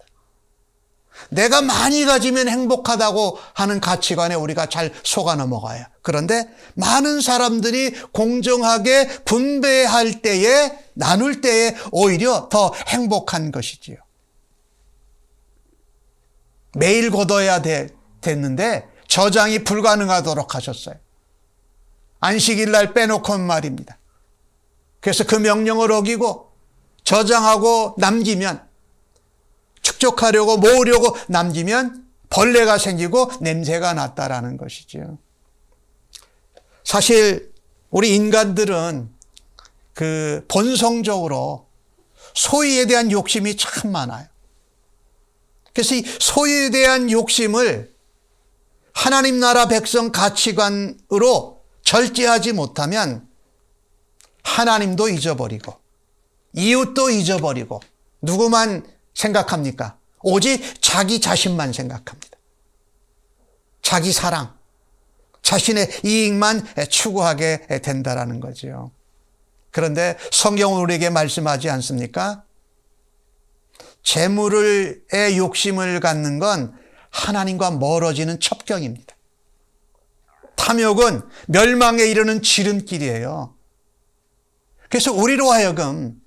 내가 많이 가지면 행복하다고 하는 가치관에 우리가 잘 속아 넘어가요. 그런데 많은 사람들이 공정하게 분배할 때에 나눌 때에 오히려 더 행복한 것이지요. 매일 거둬야 됐는데 저장이 불가능하도록 하셨어요. 안식일 날 빼놓고 말입니다. 그래서 그 명령을 어기고 저장하고 남기면 축적하려고 모으려고 남기면 벌레가 생기고 냄새가 났다라는 것이죠. 사실 우리 인간들은 그 본성적으로 소유에 대한 욕심이 참 많아요. 그래서 이 소유에 대한 욕심을 하나님 나라 백성 가치관으로 절제하지 못하면 하나님도 잊어버리고 이웃도 잊어버리고 누구만 생각합니까? 오직 자기 자신만 생각합니다. 자기 사랑, 자신의 이익만 추구하게 된다라는 거죠. 그런데 성경은 우리에게 말씀하지 않습니까? 재물의 욕심을 갖는 건 하나님과 멀어지는 첩경입니다. 탐욕은 멸망에 이르는 지름길이에요. 그래서 우리로 하여금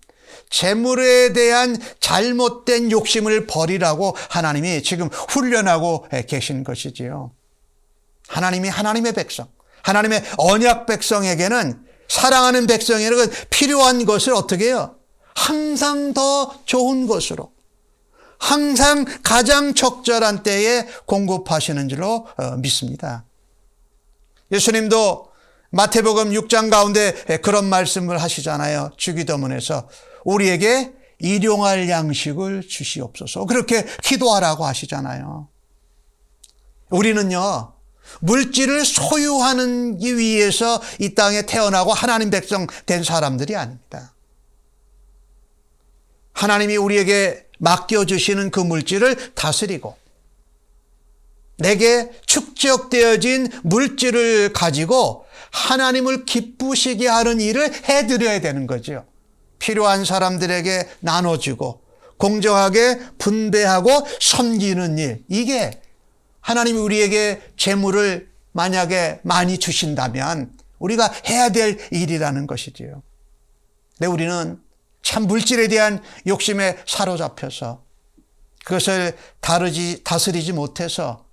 재물에 대한 잘못된 욕심을 버리라고 하나님이 지금 훈련하고 계신 것이지요. 하나님이 하나님의 백성, 하나님의 언약 백성에게는, 사랑하는 백성에게는 필요한 것을 어떻게 해요? 항상 더 좋은 것으로, 항상 가장 적절한 때에 공급하시는 줄로 믿습니다. 예수님도 마태복음 6장 가운데 그런 말씀을 하시잖아요. 주기도문에서 우리에게 일용할 양식을 주시옵소서, 그렇게 기도하라고 하시잖아요. 우리는요, 물질을 소유하기 위해서 이 땅에 태어나고 하나님 백성 된 사람들이 아닙니다. 하나님이 우리에게 맡겨주시는 그 물질을 다스리고 내게 축적되어진 물질을 가지고 하나님을 기쁘시게 하는 일을 해드려야 되는 거죠. 필요한 사람들에게 나눠주고 공정하게 분배하고 섬기는 일, 이게 하나님이 우리에게 재물을 만약에 많이 주신다면 우리가 해야 될 일이라는 것이지요. 근데 우리는 참 물질에 대한 욕심에 사로잡혀서 그것을 다스리지 못해서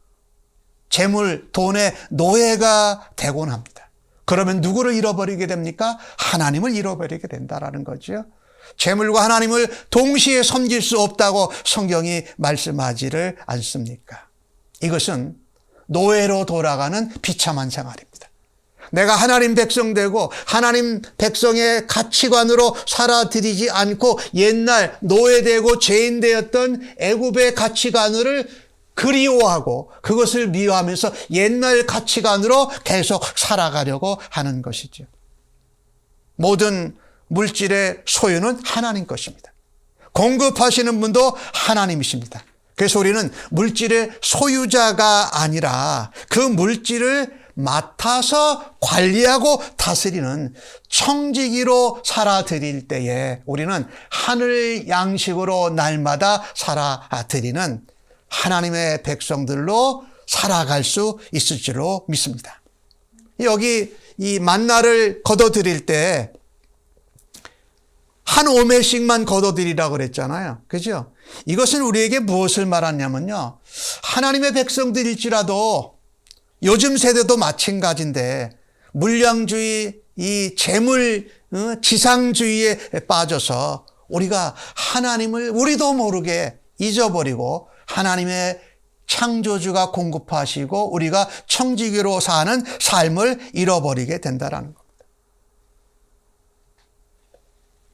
재물, 돈의 노예가 되곤 합니다. 그러면 누구를 잃어버리게 됩니까? 하나님을 잃어버리게 된다는 거죠. 재물과 하나님을 동시에 섬길 수 없다고 성경이 말씀하지를 않습니까? 이것은 노예로 돌아가는 비참한 생활입니다. 내가 하나님 백성 되고 하나님 백성의 가치관으로 살아들이지 않고 옛날 노예되고 죄인 되었던 애굽의 가치관을 그리워하고 그것을 미워하면서 옛날 가치관으로 계속 살아가려고 하는 것이죠. 모든 물질의 소유는 하나님 것입니다. 공급하시는 분도 하나님이십니다. 그래서 우리는 물질의 소유자가 아니라 그 물질을 맡아서 관리하고 다스리는 청지기로 살아드릴 때에 우리는 하늘 양식으로 날마다 살아드리는 하나님의 백성들로 살아갈 수 있을 줄로 믿습니다. 여기 이 만나를 거둬드릴 때 한 오멜씩만 거둬드리라고 그랬잖아요. 그죠? 이것은 우리에게 무엇을 말하냐면요, 하나님의 백성들일지라도 요즘 세대도 마찬가지인데 물량주의, 이 재물, 지상주의에 빠져서 우리가 하나님을 우리도 모르게 잊어버리고 하나님의 창조주가 공급하시고 우리가 청지기로 사는 삶을 잃어버리게 된다는 겁니다.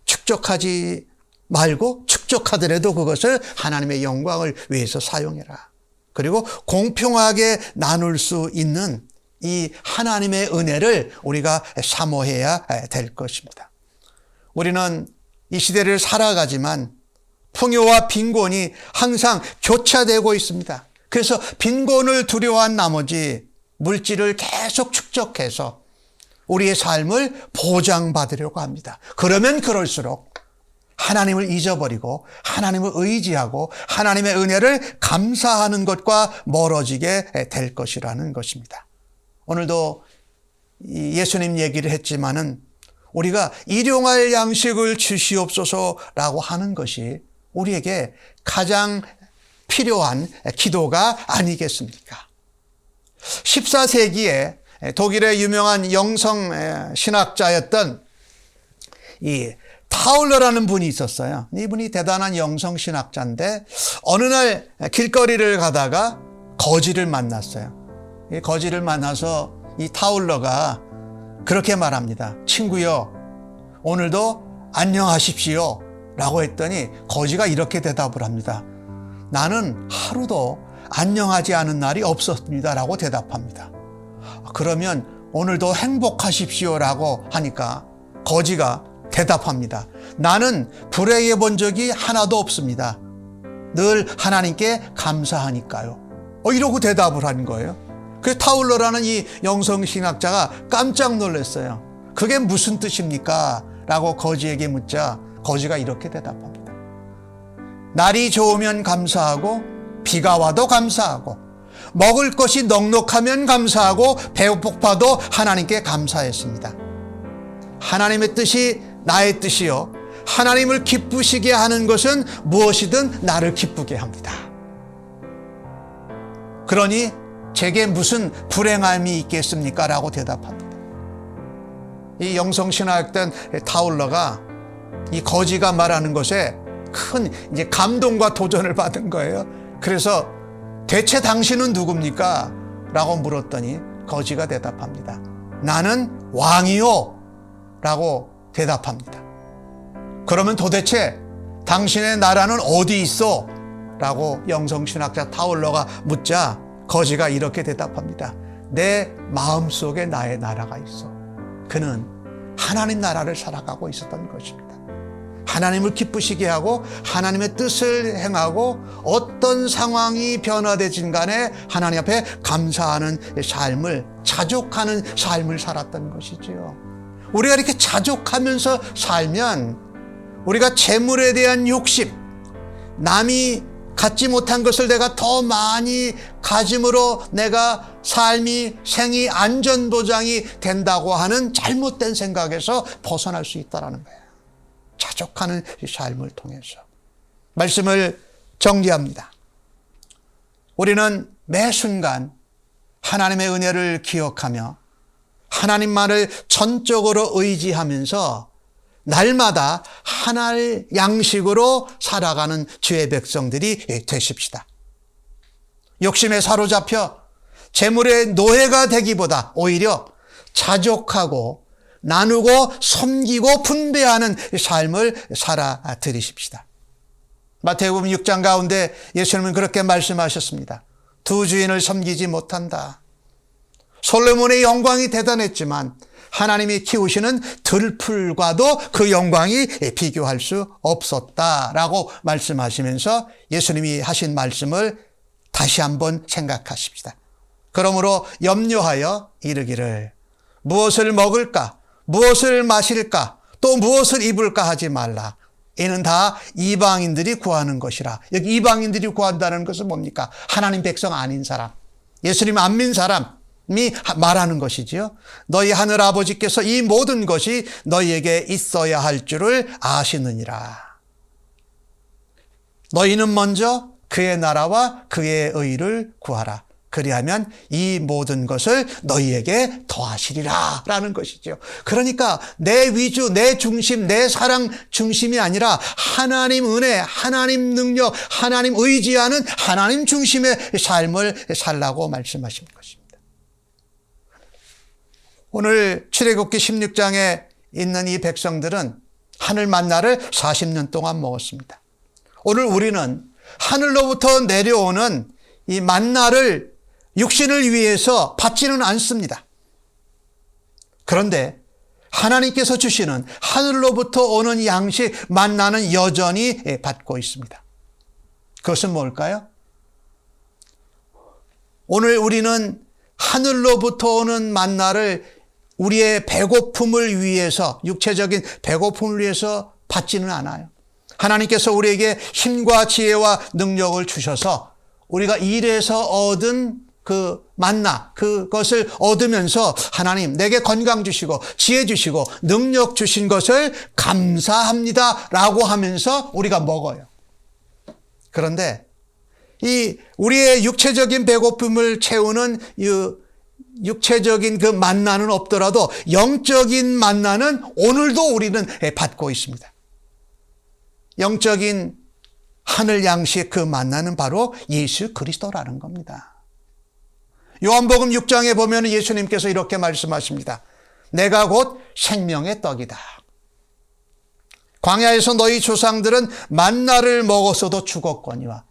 축적하지 말고 축적하더라도 그것을 하나님의 영광을 위해서 사용해라. 그리고 공평하게 나눌 수 있는 이 하나님의 은혜를 우리가 사모해야 될 것입니다. 우리는 이 시대를 살아가지만 풍요와 빈곤이 항상 교차되고 있습니다. 그래서 빈곤을 두려워한 나머지 물질을 계속 축적해서 우리의 삶을 보장받으려고 합니다. 그러면 그럴수록 하나님을 잊어버리고 하나님을 의지하고 하나님의 은혜를 감사하는 것과 멀어지게 될 것이라는 것입니다. 오늘도 예수님 얘기를 했지만은 우리가 일용할 양식을 주시옵소서라고 하는 것이 우리에게 가장 필요한 기도가 아니겠습니까? 14세기에 독일의 유명한 영성 신학자였던 이 타울러라는 분이 있었어요. 이분이 대단한 영성 신학자인데 어느 날 길거리를 가다가 거지를 만났어요. 이 거지를 만나서 이 타울러가 그렇게 말합니다. 친구요, 오늘도 안녕하십시오 라고 했더니 거지가 이렇게 대답을 합니다. 나는 하루도 안녕하지 않은 날이 없었습니다 라고 대답합니다. 그러면 오늘도 행복하십시오라고 하니까 거지가 대답합니다. 나는 불행해 본 적이 하나도 없습니다. 늘 하나님께 감사하니까요. 이러고 대답을 하는 거예요. 그 타울러라는 이 영성신학자가 깜짝 놀랐어요. 그게 무슨 뜻입니까? 라고 거지에게 묻자 거지가 이렇게 대답합니다. 날이 좋으면 감사하고 비가 와도 감사하고 먹을 것이 넉넉하면 감사하고 배고파도 하나님께 감사했습니다. 하나님의 뜻이 나의 뜻이요 하나님을 기쁘시게 하는 것은 무엇이든 나를 기쁘게 합니다. 그러니 제게 무슨 불행함이 있겠습니까? 라고 대답합니다. 이 영성신학된 타울러가 이 거지가 말하는 것에 큰 이제 감동과 도전을 받은 거예요. 그래서 대체 당신은 누굽니까? 라고 물었더니 거지가 대답합니다. 나는 왕이요 라고 대답합니다. 그러면 도대체 당신의 나라는 어디 있어? 라고 영성신학자 타울러가 묻자 거지가 이렇게 대답합니다. 내 마음속에 나의 나라가 있어. 그는 하나님 나라를 살아가고 있었던 것입니다. 하나님을 기쁘시게 하고 하나님의 뜻을 행하고 어떤 상황이 변화되진 간에 하나님 앞에 감사하는 삶을, 자족하는 삶을 살았던 것이지요. 우리가 이렇게 자족하면서 살면 우리가 재물에 대한 욕심, 남이 갖지 못한 것을 내가 더 많이 가짐으로 내가 삶이, 생이 안전보장이 된다고 하는 잘못된 생각에서 벗어날 수 있다는 거예요. 자족하는 삶을 통해서. 말씀을 정리합니다. 우리는 매 순간 하나님의 은혜를 기억하며 하나님만을 전적으로 의지하면서 날마다 하나의 양식으로 살아가는 주의 백성들이 되십시다. 욕심에 사로잡혀 재물의 노예가 되기보다 오히려 자족하고 나누고 섬기고 분배하는 삶을 살아들이십시다. 마태복음 6장 가운데 예수님은 그렇게 말씀하셨습니다. 두 주인을 섬기지 못한다. 솔로몬의 영광이 대단했지만 하나님이 키우시는 들풀과도 그 영광이 비교할 수 없었다라고 말씀하시면서 예수님이 하신 말씀을 다시 한번 생각하십시다. 그러므로 염려하여 이르기를 무엇을 먹을까, 무엇을 마실까, 또 무엇을 입을까 하지 말라. 이는 다 이방인들이 구하는 것이라. 여기 이방인들이 구한다는 것은 뭡니까? 하나님 백성 아닌 사람, 예수님 안 믿는 사람이 말하는 것이지요. 너희 하늘 아버지께서 이 모든 것이 너희에게 있어야 할 줄을 아시느니라. 너희는 먼저 그의 나라와 그의 의를 구하라. 그리하면 이 모든 것을 너희에게 더하시리라 라는 것이죠. 그러니까 내 위주, 내 중심, 내 사랑 중심이 아니라 하나님 은혜, 하나님 능력, 하나님 의지하는 하나님 중심의 삶을 살라고 말씀하신 것입니다. 오늘 출애굽기 16장에 있는 이 백성들은 하늘 만나를 40년 동안 먹었습니다. 오늘 우리는 하늘로부터 내려오는 이 만나를 육신을 위해서 받지는 않습니다. 그런데 하나님께서 주시는 하늘로부터 오는 양식 만나는 여전히 받고 있습니다. 그것은 뭘까요? 오늘 우리는 하늘로부터 오는 만나를 우리의 배고픔을 위해서, 육체적인 배고픔을 위해서 받지는 않아요. 하나님께서 우리에게 힘과 지혜와 능력을 주셔서 우리가 일해서 얻은 그 만나, 그것을 얻으면서 하나님 내게 건강 주시고 지혜 주시고 능력 주신 것을 감사합니다 라고 하면서 우리가 먹어요. 그런데 이 우리의 육체적인 배고픔을 채우는 이 육체적인 그 만나는 없더라도 영적인 만나는 오늘도 우리는 받고 있습니다. 영적인 하늘 양식 그 만나는 바로 예수 그리스도라는 겁니다. 요한복음 6장에 보면 예수님께서 이렇게 말씀하십니다. 내가 곧 생명의 떡이다. 광야에서 너희 조상들은 만나를 먹었어도 죽었거니와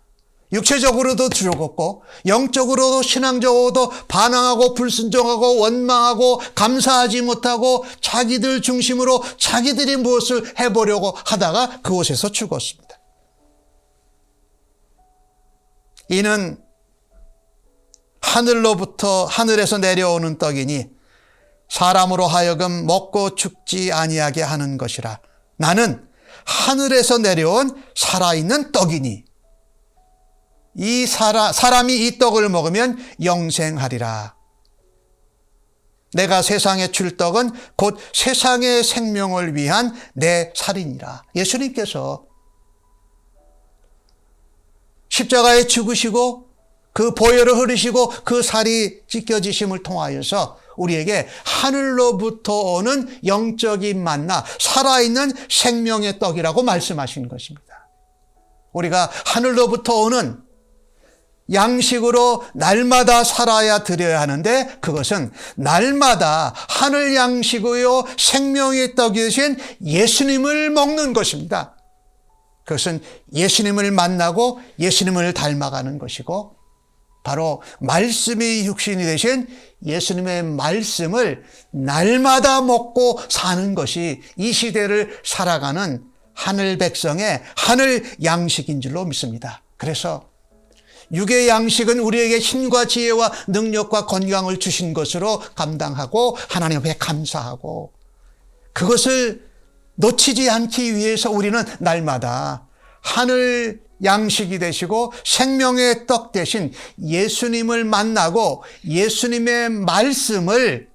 육체적으로도 죽었고 영적으로도 신앙적으로도 반항하고 불순종하고 원망하고 감사하지 못하고 자기들 중심으로 자기들이 무엇을 해보려고 하다가 그곳에서 죽었습니다. 이는 하늘에서 내려오는 떡이니 사람으로 하여금 먹고 죽지 아니하게 하는 것이라. 나는 하늘에서 내려온 살아있는 떡이니 사람이 이 떡을 먹으면 영생하리라. 내가 세상에 줄 떡은 곧 세상의 생명을 위한 내 살이니라. 예수님께서 십자가에 죽으시고 그 보혈을 흐르시고 그 살이 찢겨지심을 통하여서 우리에게 하늘로부터 오는 영적인 만나, 살아있는 생명의 떡이라고 말씀하시는 것입니다. 우리가 하늘로부터 오는 양식으로 날마다 살아야 드려야 하는데 그것은 날마다 하늘 양식이요 생명의 떡이 되신 예수님을 먹는 것입니다. 그것은 예수님을 만나고 예수님을 닮아가는 것이고 바로 말씀이 육신이 되신 예수님의 말씀을 날마다 먹고 사는 것이 이 시대를 살아가는 하늘 백성의 하늘 양식인 줄로 믿습니다. 그래서 육의 양식은 우리에게 힘과 지혜와 능력과 건강을 주신 것으로 감당하고 하나님 앞에 감사하고 그것을 놓치지 않기 위해서 우리는 날마다 하늘 양식이 되시고 생명의 떡 대신 예수님을 만나고 예수님의 말씀을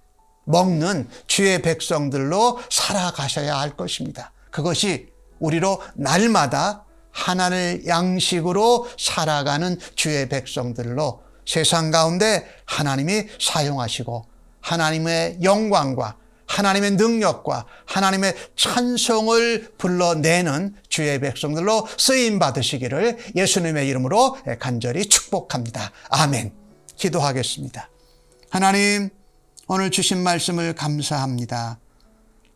먹는 주의 백성들로 살아가셔야 할 것입니다. 그것이 우리로 날마다 하나를 양식으로 살아가는 주의 백성들로 세상 가운데 하나님이 사용하시고 하나님의 영광과 하나님의 능력과 하나님의 찬송을 불러내는 주의 백성들로 쓰임 받으시기를 예수님의 이름으로 간절히 축복합니다. 아멘. 기도하겠습니다. 하나님, 오늘 주신 말씀을 감사합니다.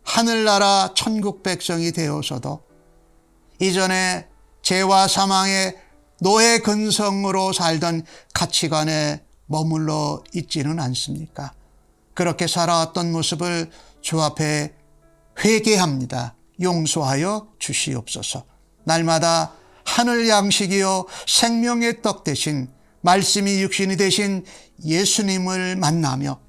하늘나라 천국 백성이 되어서도 이전에 죄와 사망의 노예 근성으로 살던 가치관에 머물러 있지는 않습니까? 그렇게 살아왔던 모습을 주 앞에 회개합니다. 용서하여 주시옵소서. 날마다 하늘 양식이요 생명의 떡 대신 말씀이 육신이 되신 예수님을 만나며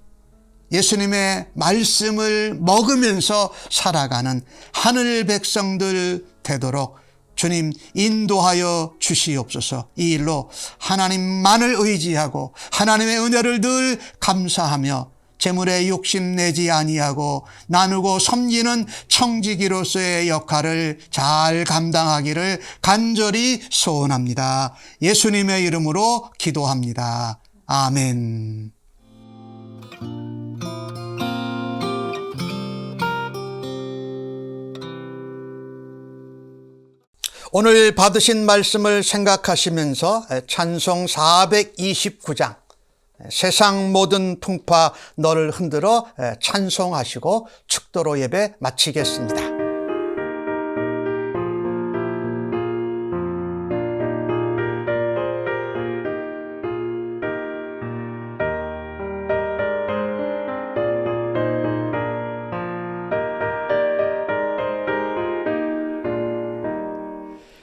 예수님의 말씀을 먹으면서 살아가는 하늘 백성들 되도록 주님 인도하여 주시옵소서. 이 일로 하나님만을 의지하고 하나님의 은혜를 늘 감사하며 재물에 욕심내지 아니하고 나누고 섬기는 청지기로서의 역할을 잘 감당하기를 간절히 소원합니다. 예수님의 이름으로 기도합니다. 아멘. 오늘 받으신 말씀을 생각하시면서 찬송 429장 세상 모든 풍파 너를 흔들어 찬송하시고 축도로 예배 마치겠습니다.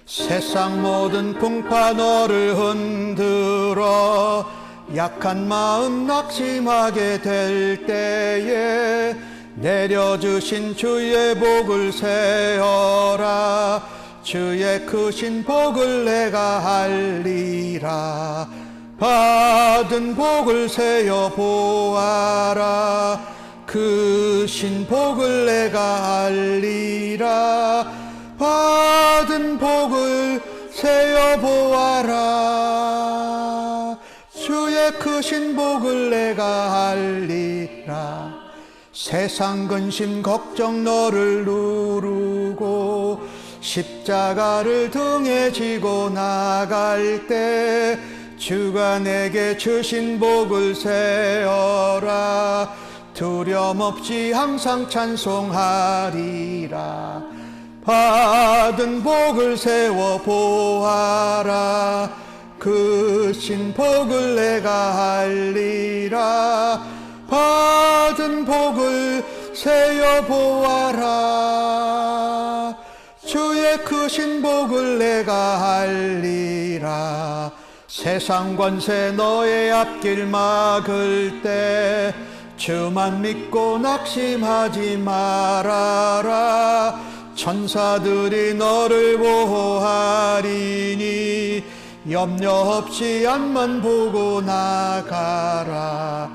세상 모든 풍파 너를 흔들어 약한 마음 낙심하게 될 때에 내려주신 주의 복을 세어라. 주의 크신 복을 내가 알리라. 받은 복을 세어 보아라. 크신 복을 내가 알리라. 받은 복을 세어 보아라. 주의 크신 복을 내가 알리라. 세상 근심 걱정 너를 누르고 십자가를 등에 지고 나갈 때 주가 내게 주신 복을 세어라. 두려움 없이 항상 찬송하리라. 받은 복을 세워 보아라. 그 신복을 내가 알리라. 받은 복을 세어 보아라. 주의 크신 복을 내가 알리라. 세상 권세 너의 앞길 막을 때 주만 믿고 낙심하지 말아라. 천사들이 너를 보호하리니 염려 없이 앞만 보고 나가라.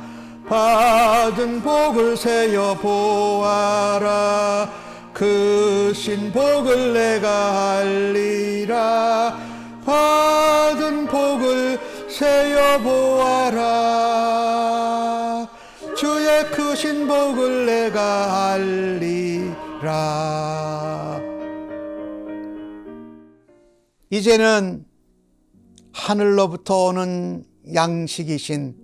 받은 복을 세어 보아라. 그 신복을 내가 알리라. 받은 복을 세어 보아라. 주의 크신 복을 내가 알리라. 이제는 하늘로부터 오는 양식이신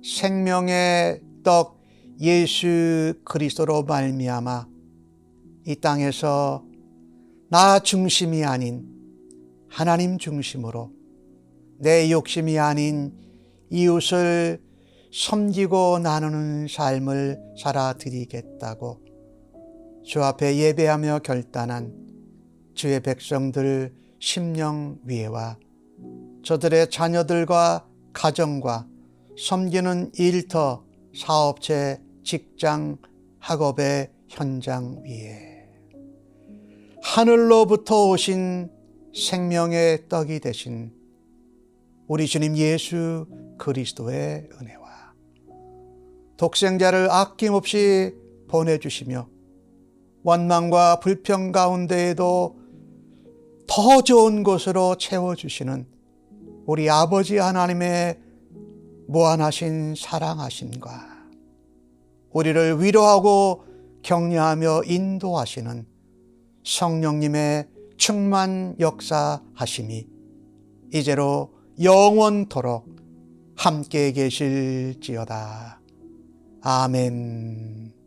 생명의 떡 예수 그리스도로 말미암아 이 땅에서 나 중심이 아닌 하나님 중심으로 내 욕심이 아닌 이웃을 섬기고 나누는 삶을 살아드리겠다고 주 앞에 예배하며 결단한 주의 백성들 심령 위에와 저들의 자녀들과 가정과 섬기는 일터, 사업체, 직장, 학업의 현장 위에 하늘로부터 오신 생명의 떡이 되신 우리 주님 예수 그리스도의 은혜와 독생자를 아낌없이 보내주시며 원망과 불평 가운데에도 더 좋은 곳으로 채워주시는 우리 아버지 하나님의 무한하신 사랑하심과 우리를 위로하고 격려하며 인도하시는 성령님의 충만 역사하심이 이제로 영원토록 함께 계실지어다. 아멘.